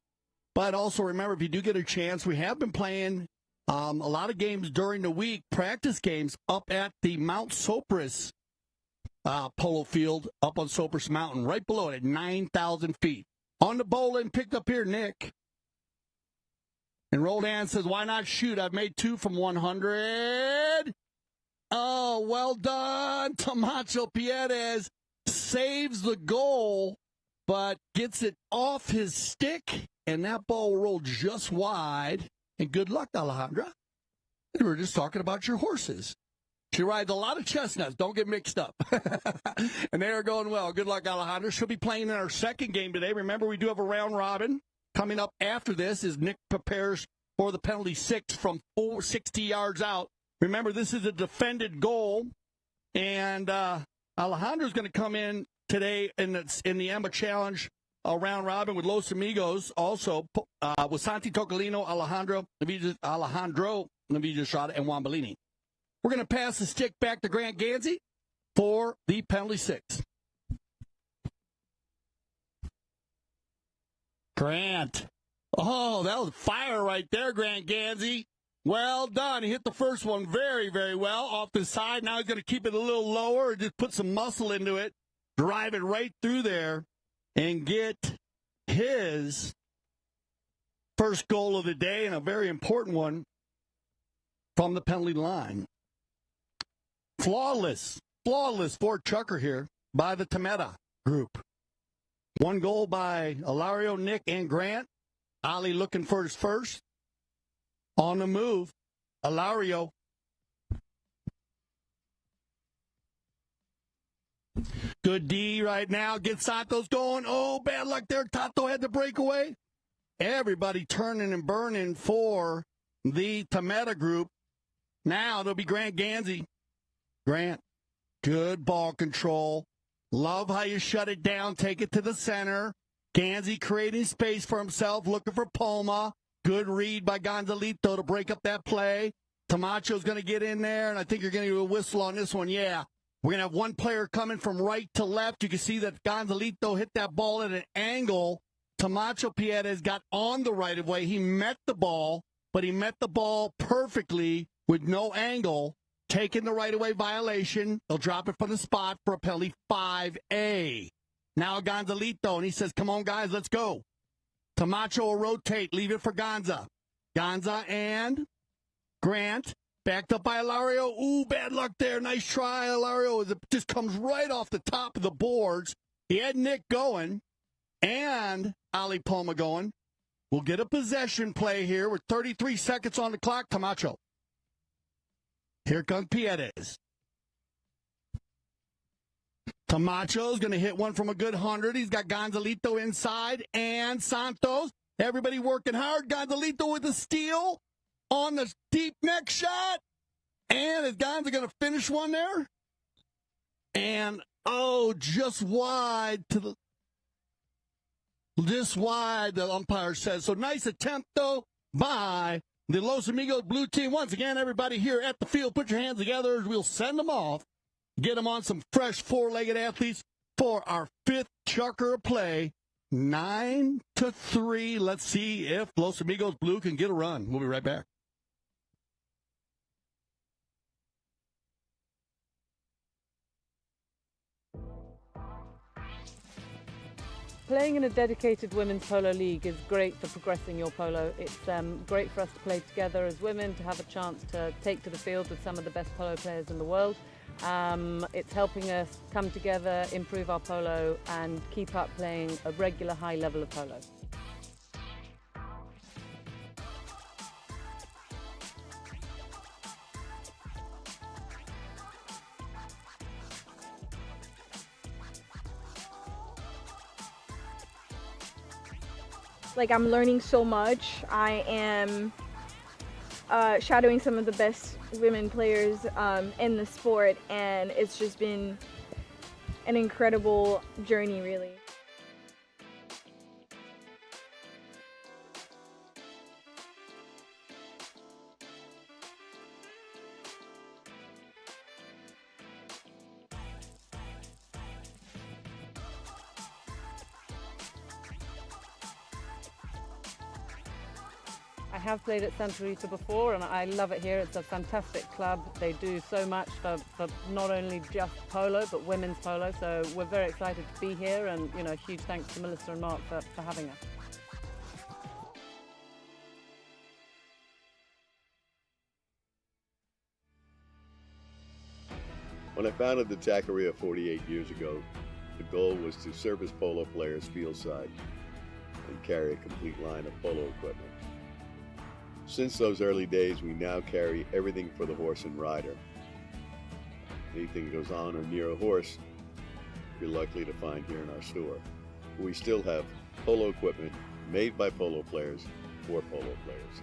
But also remember, if you do get a chance, we have been playing a lot of games during the week, practice games up at the Mount Sopris polo field up on Sopris Mountain, right below it at 9,000 feet. On the bowling, picked up here, Nick. And Roldan says, why not shoot? I've made 2 from 100. Oh, well done. Tomacho Pieres saves the goal, but gets it off his stick, and that ball rolled just wide. And good luck, Alejandra. We were just talking about your horses. She rides a lot of chestnuts. Don't get mixed up. And they are going well. Good luck, Alejandra. She'll be playing in our second game today. Remember, we do have a round robin. Coming up after this is Nick prepares for the penalty 6 from 60 yards out. Remember, this is a defended goal. And Alejandra's going to come in today in the Emma Challenge round robin with Los Amigos, also with Santi Tocolino, Alejandro Navijastrada, and Juan Bellini. We're going to pass the stick back to Grant Ganzi for the penalty 6. Grant. Oh, that was fire right there, Grant Ganzi. Well done. He hit the first one very, very well off the side. Now he's going to keep it a little lower and just put some muscle into it, drive it right through there, and get his first goal of the day, and a very important one from the penalty line. Flawless for Chucker here by the Tamara group. 1 goal by Hilario, Nick, and Grant. Ali looking for his first. On the move, Hilario. Good D right now. Get Santos going. Oh, bad luck there. Tato had the breakaway. Everybody turning and burning for the Tamara group. Now it'll be Grant Ganzi. Grant, good ball control. Love how you shut it down, take it to the center. Ganzi creating space for himself, looking for Poma. Good read by Gonzalito to break up that play. Tomacho's going to get in there, and I think you're going to get a whistle on this one. Yeah, we're going to have one player coming from right to left. You can see that Gonzalito hit that ball at an angle. Tomacho Pieres got on the right of way. He met the ball, but he met the ball perfectly with no angle. Taking the right-of-way violation. They'll drop it from the spot for a penalty 5A. Now Gonzalito, and he says, come on, guys, let's go. Tomacho will rotate, leave it for Gonza. Gonza and Grant, backed up by Hilario. Ooh, bad luck there. Nice try, Hilario. It just comes right off the top of the boards. He had Nick going and Ali Poma going. We'll get a possession play here with 33 seconds on the clock. Tomacho. Here comes Pieres. Tomacho's going to hit one from a good 100. He's got Gonzalito inside and Santos. Everybody working hard. Gonzalito with the steal on the deep neck shot. And is Gonza going to finish one there? And, oh, just wide, the umpire says. So nice attempt, though, by the Los Amigos blue team. Once again, everybody here at the field, put your hands together as we'll send them off. Get them on some fresh four-legged athletes for our 5th chucker of play. 9-3. Let's see if Los Amigos blue can get a run. We'll be right back.
Playing in a dedicated women's polo league is great for progressing your polo. It's great for us to play together as women, to have a chance to take to the field with some of the best polo players in the world. It's helping us come together, improve our polo, and keep up playing a regular high level of polo.
Like, I'm learning so much. I am shadowing some of the best women players in the sport, and it's just been an incredible journey, really.
have played at Santa Rita before, and I love it here. It's a fantastic club. They do so much for not only just polo, but women's polo. So we're very excited to be here, and huge thanks to Melissa and Mark for having us.
When I founded the Taqueria 48 years ago, the goal was to service polo players fieldside and carry a complete line of polo equipment. Since those early days, we now carry everything for the horse and rider. Anything that goes on or near a horse, you're likely to find here in our store. We still have polo equipment made by polo players for polo players.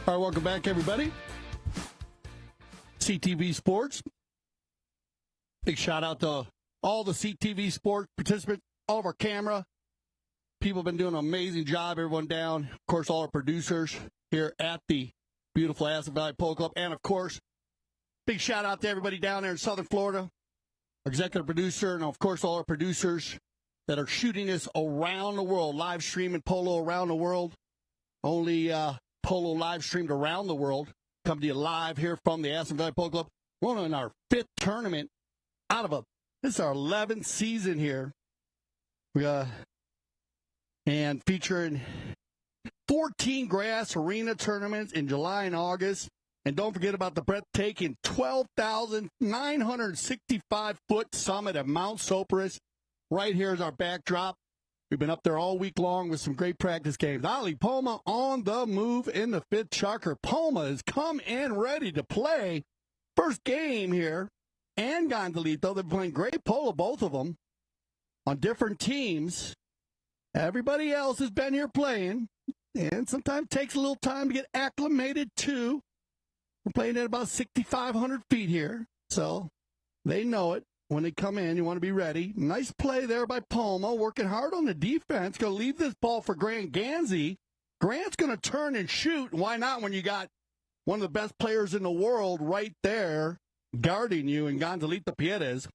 All right, welcome back, everybody. CTV Sports. Big shout out to all the CTV Sports participants, all of our camera. People have been doing an amazing job, everyone down. Of course, all our producers here at the beautiful Aspen Valley Polo Club. And, of course, big shout out to everybody down there in Southern Florida, our executive producer, and, of course, all our producers that are shooting this around the world, live streaming polo around the world. Only polo live streamed around the world. Come to you live here from the Aspen Valley Polo Club. We're in our 5th tournament this is our 11th season here. And featuring 14 grass arena tournaments in July and August. And don't forget about the breathtaking 12,965-foot summit at Mount Sopris. Right here is our backdrop. We've been up there all week long with some great practice games. Ali Poma on the move in the 5th chukker. Poma has come in ready to play. First game here. And Gonzalito, they're playing great polo, both of them, on different teams. Everybody else has been here playing, and sometimes takes a little time to get acclimated too. We're playing at about 6,500 feet here, so they know it. When they come in, you want to be ready. Nice play there by Poma, working hard on the defense. Going to leave this ball for Grant Ganzi. Grant's going to turn and shoot. Why not when you got one of the best players in the world right there guarding you in Gonzalito Pieres?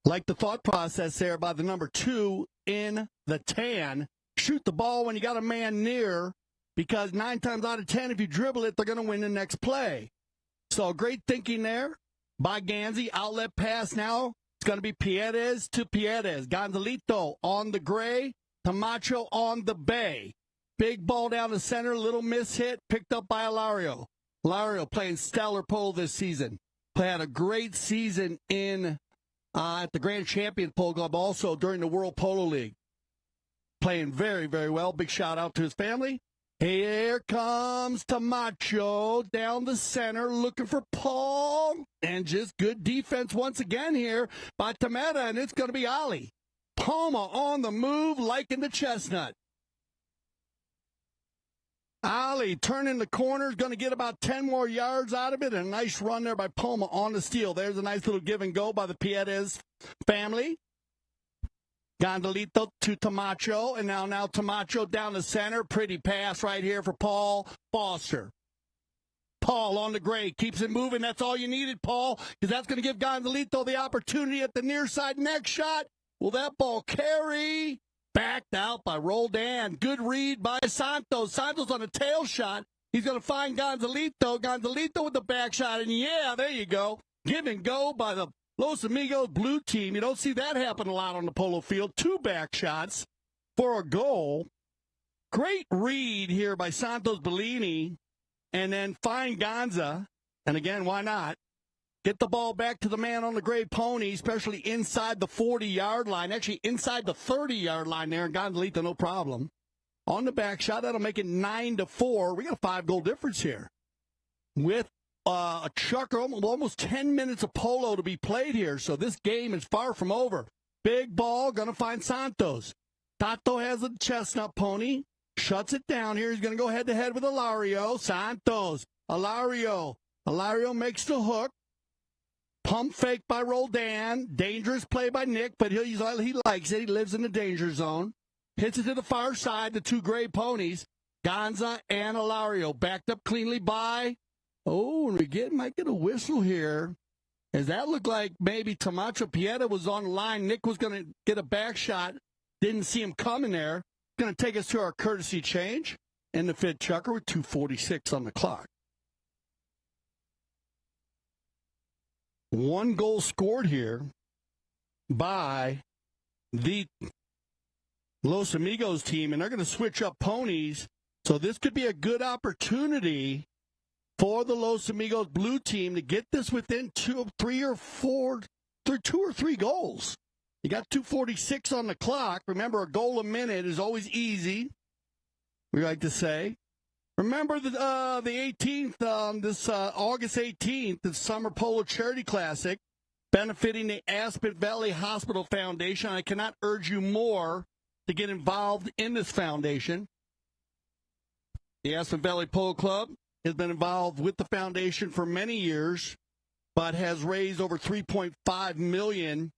Like the thought process there by the number 2 in the tan. Shoot the ball when you got a man near, because 9 times out of 10, if you dribble it, they're going to win the next play. So great thinking there by Ganzi. Outlet pass now. It's going to be Pieres to Pieres. Gonzalito on the gray. Tomacho on the bay. Big ball down the center. Little miss hit. Picked up by Hilario. Hilario playing stellar polo this season. Had a great season at the Grand Champion Polo Club also during the World Polo League. Playing very, very well. Big shout out to his family. Here comes Tomacho down the center looking for Paul. And just good defense once again here by Tamara, and it's going to be Ali. Poma on the move, liking the chestnut. Ali turning the corner, is going to get about 10 more yards out of it. And a nice run there by Poma on the steal. There's a nice little give and go by the Pieres family. Gonzalito to Tomacho, and now Tomacho down the center. Pretty pass right here for Paul Foster. Paul on the gray, keeps it moving. That's all you needed, Paul, because that's going to give Gonzalito the opportunity at the near side. Next shot, will that ball carry? Backed out by Roldan. Good read by Santos. Santos on a tail shot. He's going to find Gonzalito. Gonzalito with the back shot, and yeah, there you go. Give and go by the Los Amigos blue team. You don't see that happen a lot on the polo field. 2 back shots for a goal. Great read here by Santos Bollini. And then find Ganza. And again, why not? Get the ball back to the man on the gray pony, especially inside the 40-yard line. Actually, inside the 30-yard line there. And Gonzalito, no problem. On the back shot, that'll make it 9-4. We got a 5-goal difference here. With a chukker, almost 10 minutes of polo to be played here, so this game is far from over. Big ball, going to find Santos. Tato has a chestnut pony, shuts it down here. He's going to go head-to-head with Hilario. Santos, Hilario makes the hook. Pump fake by Roldan. Dangerous play by Nick, but he likes it. He lives in the danger zone. Hits it to the far side, the two gray ponies. Ganzi and Hilario backed up cleanly by. Oh, and we might get a whistle here. As that looked like maybe Tomacho Pieres was on the line. Nic was going to get a back shot. Didn't see him coming there. Going to take us to our courtesy change. And the fifth chucker with 2:46 on the clock. 1 goal scored here by the Los Amigos team, and they're going to switch up ponies. So this could be a good opportunity for the Los Amigos blue team to get this within 2 or 3 goals. You got 2:46 on the clock. Remember, a goal a minute is always easy, we like to say. Remember the 18th, this August 18th, the Summer Polo Charity Classic, benefiting the Aspen Valley Hospital Foundation. I cannot urge you more to get involved in this foundation. The Aspen Valley Polo Club has been involved with the foundation for many years, but has raised over $3.5 million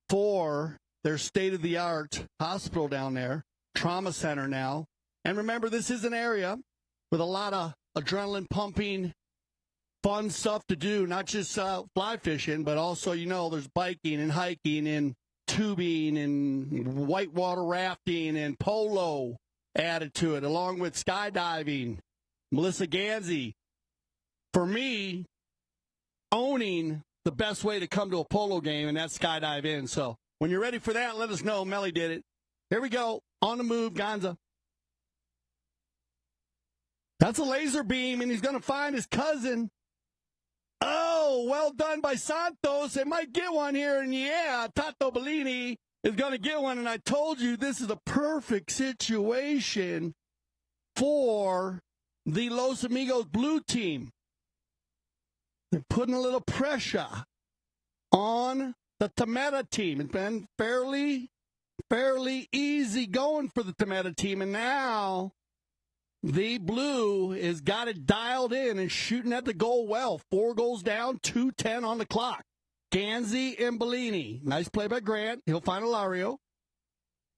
for their state-of-the-art hospital down there, trauma center now. And remember, this is an area with a lot of adrenaline-pumping, fun stuff to do, not just fly fishing, but also, there's biking and hiking and tubing and whitewater rafting and polo added to it, along with skydiving. Melissa Ganzi, for me, owning the best way to come to a polo game, and that's skydive in. So when you're ready for that, let us know. Melly did it. Here we go. On the move, Ganzi. That's a laser beam, and he's going to find his cousin. Oh, well done by Santos. They might get one here, and yeah, Santos Bollini is going to get one, and I told you this is a perfect situation for the Los Amigos blue team. They're putting a little pressure on the Tamara team. It's been fairly easy going for the Tamara team, and now the blue has got it dialed in and shooting at the goal well. 4 goals down, 2:10 on the clock. Ganzi and Bollini. Nice play by Grant. He'll find Hilario.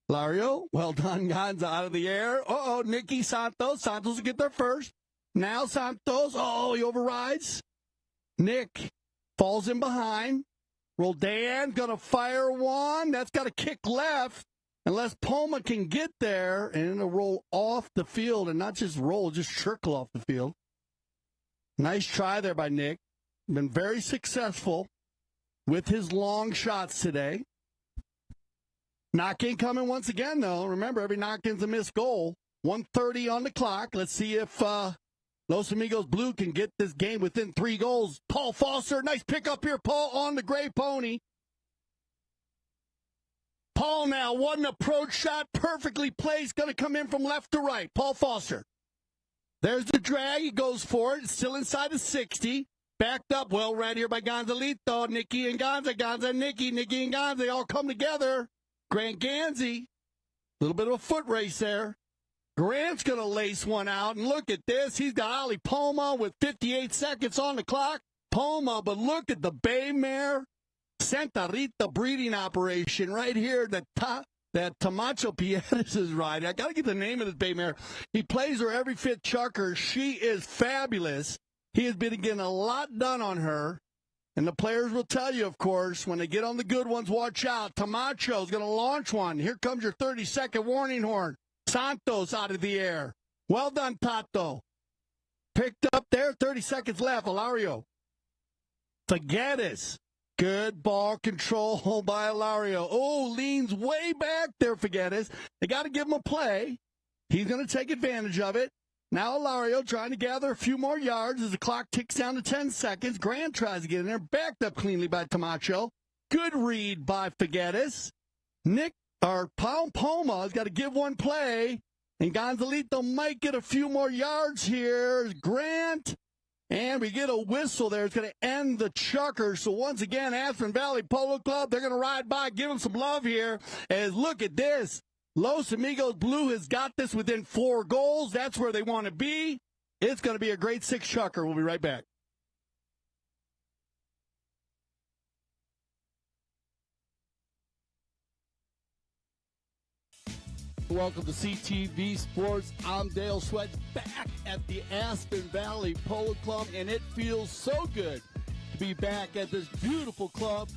Hilario, well done, Ganzi out of the air. Nicky Santos. Santos will get there first. Now Santos. He overrides. Nic falls in behind. Roldan going to fire one. That's got a kick left. Unless Poma can get there, and it'll roll off the field, and not just roll, just trickle off the field. Nice try there by Nic. Been very successful with his long shots today. Knock-in coming once again, though. Remember, every knock-in's a missed goal. 1:30 on the clock. Let's see if Los Amigos Blue can get this game within 3 goals. Paul Foster, nice pickup here, Paul, on the gray pony. Paul now, one approach shot, perfectly placed, going to come in from left to right. Paul Foster. There's the drag, he goes for it, still inside the 60. Backed up, well read here by Gonzalito, Nicky and Ganzi, Ganzi and Nicky and Ganzi all come together. Grant Ganzi, a little bit of a foot race there. Grant's going to lace one out, and look at this. He's got Ali Poma with 58 seconds on the clock. Poma, but look at the Bay Mare Santa Rita breeding operation right here that Tomacho Pieres is riding. I got to get the name of this bay mare. He plays her every 5th chucker. She is fabulous. He has been getting a lot done on her. And the players will tell you, of course, when they get on the good ones, watch out. Tomacho's going to launch one. Here comes your 30-second warning horn. Santos out of the air. Well done, Tato. Picked up there, 30 seconds left. Hilario. Figueras. Good ball control by Hilario. Leans way back there, Figueras. They got to give him a play. He's going to take advantage of it. Now Hilario trying to gather a few more yards as the clock ticks down to 10 seconds. Grant tries to get in there. Backed up cleanly by Tomacho. Good read by Figueras. Poma has got to give one play. And Gonzalito might get a few more yards here. Grant. And we get a whistle there. It's going to end the chucker. So once again, Aspen Valley Polo Club, they're going to ride by, give them some love here. As look at this. Los Amigos Blue has got this within 4 goals. That's where they want to be. It's going to be a great 6 chucker. We'll be right back.
Welcome to CTV Sports. I'm Dale Sweat back at the Aspen Valley Polo Club, and it feels so good to be back at this beautiful club.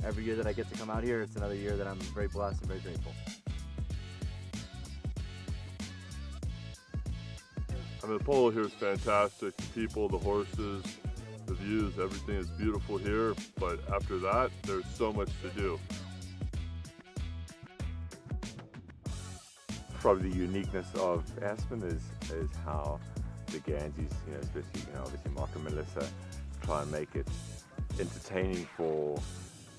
Every year that I get to come out here, it's another year that I'm very blessed and very grateful.
I mean, the polo here is fantastic. The people, the horses, the views, everything is beautiful here. But after that, there's so much to do.
Probably the uniqueness of Aspen is how the Ganzis, especially, obviously Mark and Melissa, try and make it entertaining for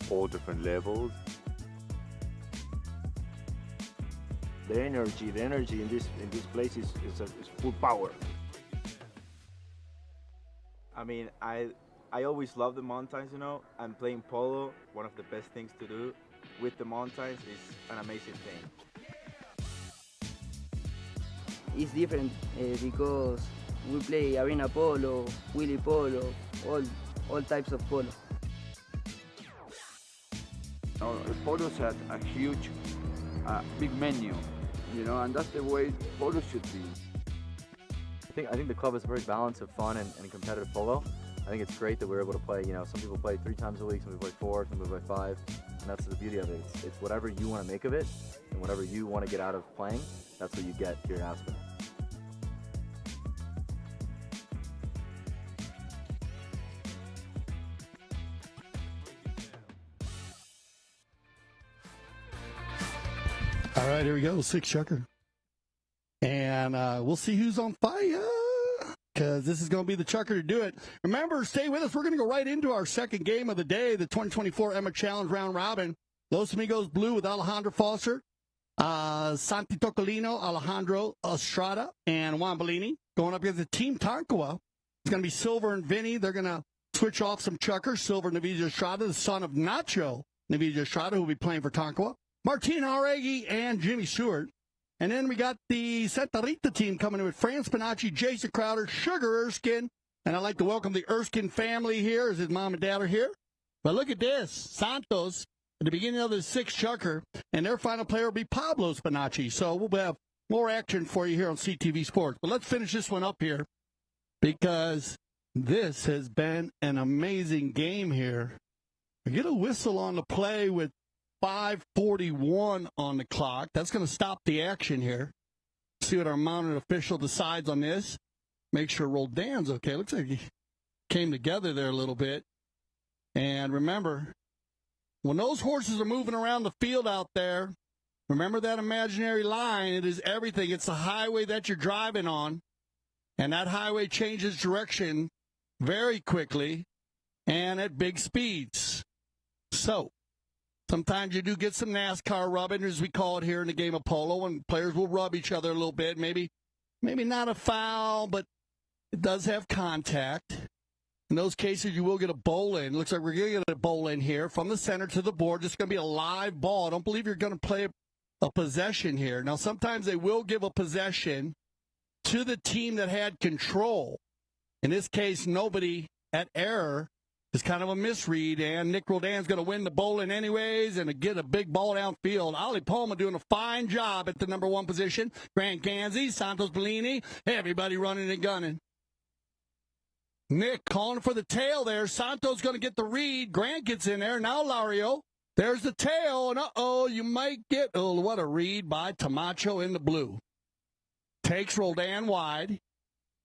all different levels.
The energy in this place is full power.
I mean, I always love the mountains, and playing polo, one of the best things to do with the mountains is an amazing thing.
It's different because we play arena polo, wheelie polo, all types of polo.
The polos had a huge, big menu, and that's the way polo should be.
I think the club is a very balance of fun and competitive polo. I think it's great that we're able to play, some people play 3 times a week, some people play 4, some people play 5, and that's the beauty of it. It's whatever you want to make of it, and whatever you want to get out of playing, that's what you get here in Aspen.
All right, here we go, 6 chucker. And we'll see who's on fire, because this is going to be the chucker to do it. Remember, stay with us. We're going to go right into our second game of the day, the 2024 Emma Challenge Round Robin. Los Amigos Blue with Alejandro Foster, Santi Tocolino, Alejandro Estrada, and Juan Bellini. Going up against the Team Tonkawa. It's going to be Silver and Vinny. They're going to switch off some chuckers. Silver Navija Estrada, the son of Nacho Navija Estrada, who will be playing for Tonkawa. Martina Aregi and Jimmy Stewart. And then we got the Santa Rita team coming in with Fran Spinacci, Jason Crowder, Sugar Erskine. And I'd like to welcome the Erskine family here, as his mom and dad are here. But look at this. Santos at the beginning of the 6th chucker, and their final player will be Pablo Spinacci. So we'll have more action for you here on CTV Sports. But let's finish this one up here, because this has been an amazing game here. We get a whistle on the play with 5:41 on the clock. That's going to stop the action here. See what our mounted official decides on this. Make sure Roldan's okay. Looks like he came together there a little bit. And remember, when those horses are moving around the field out there, remember that imaginary line. It is everything. It's the highway that you're driving on. And that highway changes direction very quickly and at big speeds. So, sometimes you do get some NASCAR rubbing, as we call it here in the game of polo, and players will rub each other a little bit. Maybe not a foul, but it does have contact. In those cases, you will get a bowl in. Looks like we're going to get a bowl in here from the center to the board. It's going to be a live ball. I don't believe you're going to play a possession here. Now, sometimes they will give a possession to the team that had control. In this case, nobody at error. It's kind of a misread, and Nic Roldan's going to win the bowling anyways and get a big ball downfield. Ali Poma doing a fine job at the number 1 position. Grant Ganzi, Santos Bollini, everybody running and gunning. Nick calling for the tail there. Santos going to get the read. Grant gets in there. Now Lario. There's the tail, and you might get, what a read by Tomacho in the blue. Takes Roldan wide.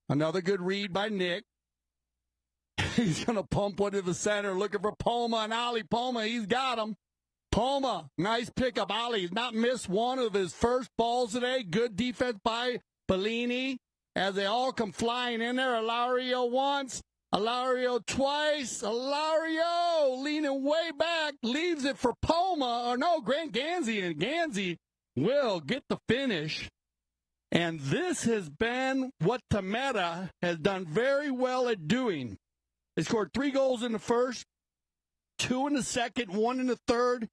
Another good read by Nick. He's going to pump one to the center, looking for Poma and Ali. Poma, he's got him. Poma, nice pickup. Ali has not missed one of his first balls today. Good defense by Bellini as they all come flying in there. Hilario once, Hilario twice. Hilario leaning way back, leaves it for Poma. Grant Ganzi, and Ganzi will get the finish. And this has been what Tamara has done very well at doing. They scored 3 goals in the first, 2 in the second, 1 in the third,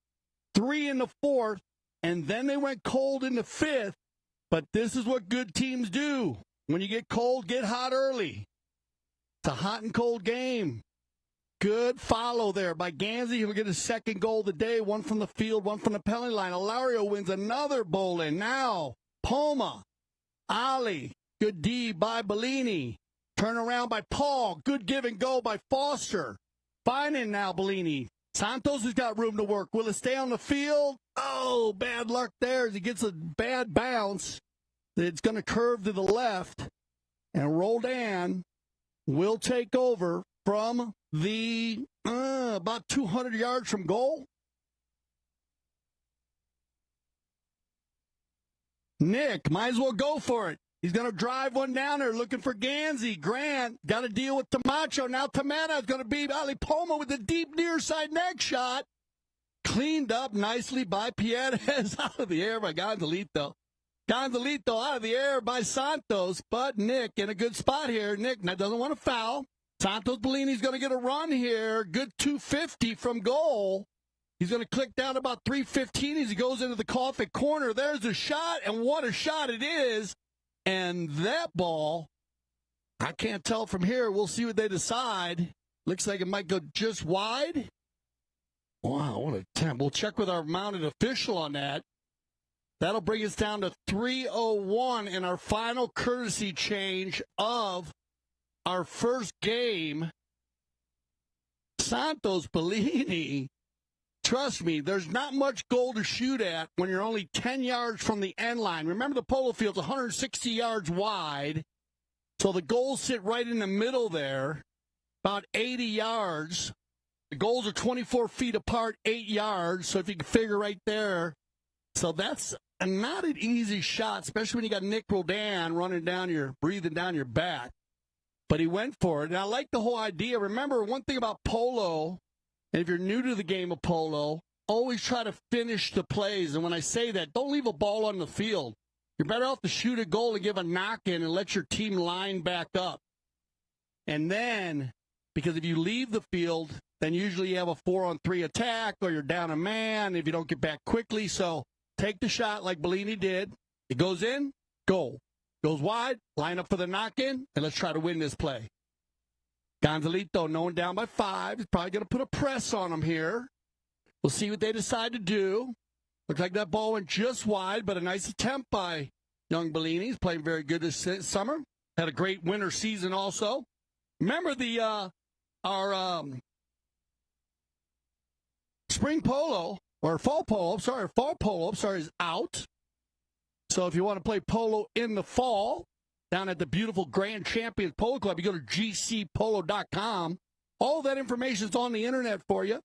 3 in the fourth, and then they went cold in the 5th. But this is what good teams do. When you get cold, get hot early. It's a hot and cold game. Good follow there by Ganzi. He'll get his second goal of the day, one from the field, one from the penalty line. Hilario wins another bowl-in. Now, Poma, Ali, good D by Bollini. Turn around by Paul. Good give and go by Foster. Fine in now, Bollini. Santos has got room to work. Will it stay on the field? Oh, bad luck there as he gets a bad bounce. It's going to curve to the left. And Roldan will take over from the about 200 yards from goal. Nick, might as well go for it. He's going to drive one down there looking for Ganzi. Grant got to deal with Tomacho. Now Tamara is going to beat Ali Poma with a deep near side neck shot. Cleaned up nicely by Pieres. Out of the air by Gonzalito. Gonzalito out of the air by Santos. But Nick in a good spot here. Nick doesn't want to foul. Santos Bollini's going to get a run here. Good 250 from goal. He's going to click down about 315 as he goes into the coffin corner. There's a shot, and what a shot it is. And that ball, I can't tell from here. We'll see what they decide. Looks like it might go just wide. Wow, what a attempt. We'll check with our mounted official on that. That'll bring us down to 3:01 in our final courtesy change of our first game. Santos Bollini, trust me, there's not much goal to shoot at when you're only 10 yards from the end line. Remember, the polo field's 160 yards wide, so the goals sit right in the middle there, about 80 yards. The goals are 24 feet apart, 8 yards, so if you can figure right there. So that's not an easy shot, especially when you got Nic Roldan breathing down your back. But he went for it, and I like the whole idea. Remember, one thing about polo, and if you're new to the game of polo, always try to finish the plays. And when I say that, don't leave a ball on the field. You're better off to shoot a goal and give a knock-in and let your team line back up. And then, because if you leave the field, then usually you have a 4-on-3 attack or you're down a man if you don't get back quickly. So take the shot like Bollini did. It goes in, goal. Goes wide, line up for the knock-in, and let's try to win this play. Gonzalito, knowing down by 5, is probably going to put a press on him here. We'll see what they decide to do. Looks like that ball went just wide, but a nice attempt by young Bollini. He's playing very good this summer. Had a great winter season also. Remember our spring polo, or fall polo, is out. So if you want to play polo in the fall, down at the beautiful Grand Champions Polo Club, you go to gcpolo.com. All that information is on the internet for you.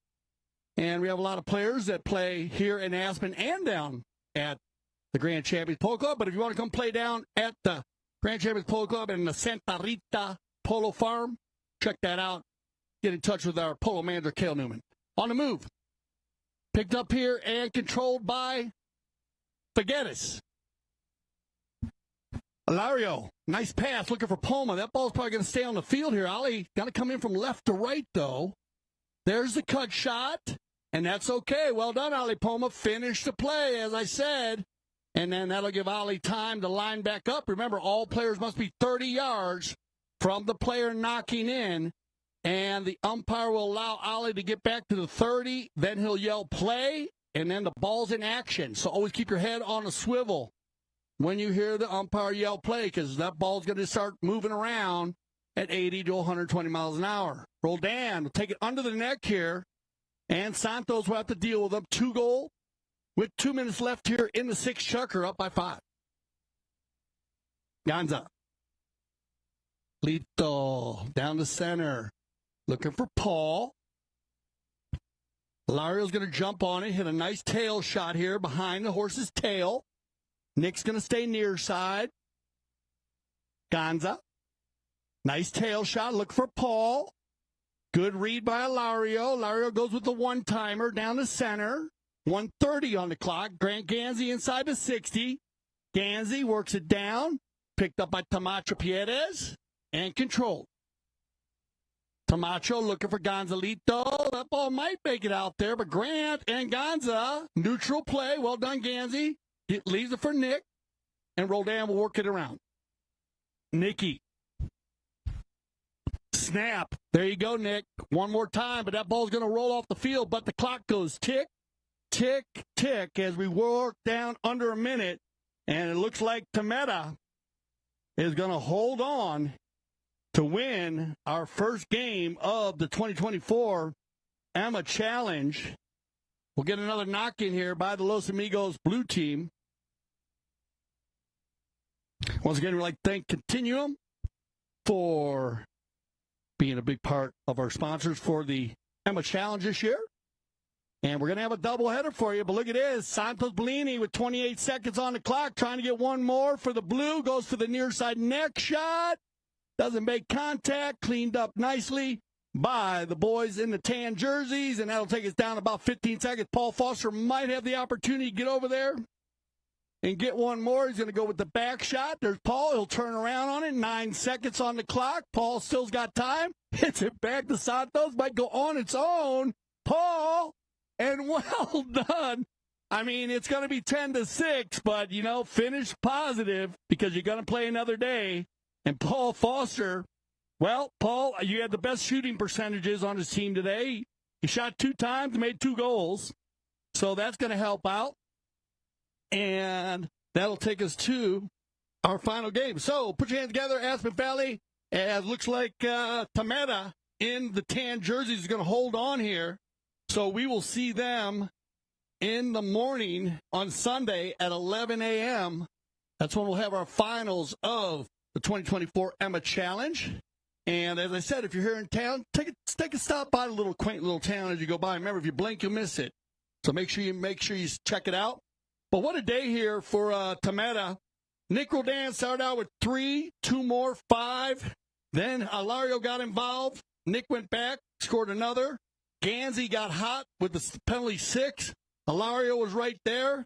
And we have a lot of players that play here in Aspen and down at the Grand Champions Polo Club. But if you want to come play down at the Grand Champions Polo Club in the Santa Rita Polo Farm, check that out. Get in touch with our polo manager, Cale Newman. On the move. Picked up here and controlled by Figueras. Hilario, nice pass, looking for Poma. That ball's probably going to stay on the field here. Ali got to come in from left to right, though. There's the cut shot, and that's okay. Well done, Ali Poma. Finish the play, as I said. And then that'll give Ali time to line back up. Remember, all players must be 30 yards from the player knocking in, and the umpire will allow Ali to get back to the 30. Then he'll yell play, and then the ball's in action. So always keep your head on a swivel when you hear the umpire yell play, because that ball's going to start moving around at 80 to 120 miles an hour. Roldan will take it under the neck here, and Santos will have to deal with them. 2 goal with 2 minutes left here in the 6th chucker, up by 5. Ganza. Lito down the center, looking for Paul. Hilario's going to jump on it, hit a nice tail shot here behind the horse's tail. Nick's going to stay near side. Ganza. Nice tail shot. Look for Paul. Good read by Hilario. Hilario goes with the one-timer down the center. 1:30 on the clock. Grant Ganzi inside the 60. Ganzi works it down. Picked up by Tomacho Pieres. And controlled. Tomacho looking for Gonzalito. That ball might make it out there, but Grant and Ganza. Neutral play. Well done, Ganzi. It leaves it for Nick, and Roldan will work it around. Nicky. snap. There you go, Nick. One more time, but that ball's going to roll off the field, but the clock goes tick, tick, tick as we work down under a minute, and it looks like Tamara is going to hold on to win our first game of the 2024 Emma Challenge. We'll get another knock in here by the Los Amigos blue team. Once again, we'd like to thank Continuum for being a big part of our sponsors for the Emma Challenge this year. And we're going to have a doubleheader for you, but look at this. Santos Bollini with 28 seconds on the clock, trying to get one more for the blue. Goes for the near side neck shot. Doesn't make contact. Cleaned up nicely by the boys in the tan jerseys, and that'll take us down about 15 seconds. Paul Foster might have the opportunity to get over there and get one more. He's going to go with the back shot. There's Paul. He'll turn around on it. 9 seconds on the clock. Paul still's got time. Hits it back to Santos. Might go on its own. Paul, and well done. I mean, it's going to be 10-6, but, you know, finish positive because you're going to play another day. And Paul Foster, well, Paul, you had the best shooting percentages on his team today. He shot 2 times, made 2 goals. So that's going to help out. And that'll take us to our final game. So put your hands together, Aspen Valley. As looks like Tamara in the tan jerseys is going to hold on here. So we will see them in the morning on Sunday at 11 a.m. That's when we'll have our finals of the 2024 Emma Challenge. And as I said, if you're here in town, take a stop by the little quaint little town as you go by. Remember, if you blink, you'll miss it. So make sure you check it out. But what a day here for Tamara. Nic Roldan started out with 3, 2 more, 5. Then Hilario got involved. Nick went back, scored another. Ganzi got hot with the penalty 6. Hilario was right there.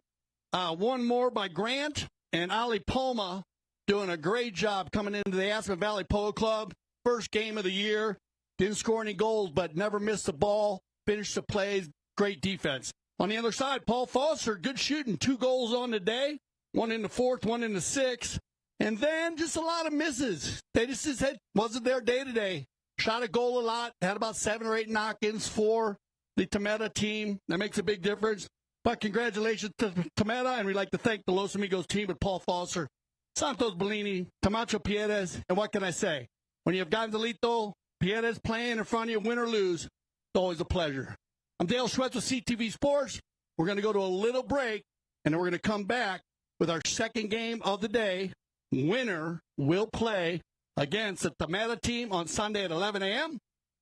One more by Grant. And Ali Poma doing a great job coming into the Aspen Valley Polo Club. First game of the year. Didn't score any goals, but never missed the ball. Finished the plays. Great defense. On the other side, Paul Foster, good shooting. 2 goals on the day. 1 in the 4th, 1 in the 6th. And then just a lot of misses. They just wasn't their day today. Shot a goal a lot. Had about 7 or 8 knock-ins for the Tamara team. That makes a big difference. But congratulations to Tamara, and we'd like to thank the Los Amigos team with Paul Foster, Santos Bollini, Tomacho Pieres, and what can I say? When you have Gonzalito Pieres playing in front of you, win or lose, it's always a pleasure. I'm Dale Schwetz with CTV Sports. We're going to go to a little break, and then we're going to come back with our second game of the day. Winner will play against the Tamara team on Sunday at 11 a.m.,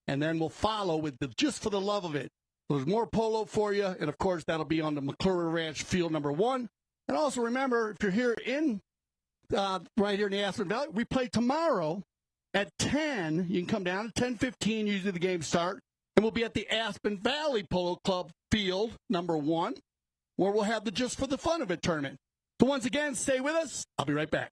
and then we'll follow with the Just for the Love of It. There's more polo for you, and, of course, that'll be on the McClure Ranch field number 1. And also remember, if you're here in right here in the Aspen Valley, we play tomorrow at 10. You can come down at 10:15, usually the games start. And we'll be at the Aspen Valley Polo Club field number 1, where we'll have the Just for the Fun of It tournament. So once again, stay with us. I'll be right back.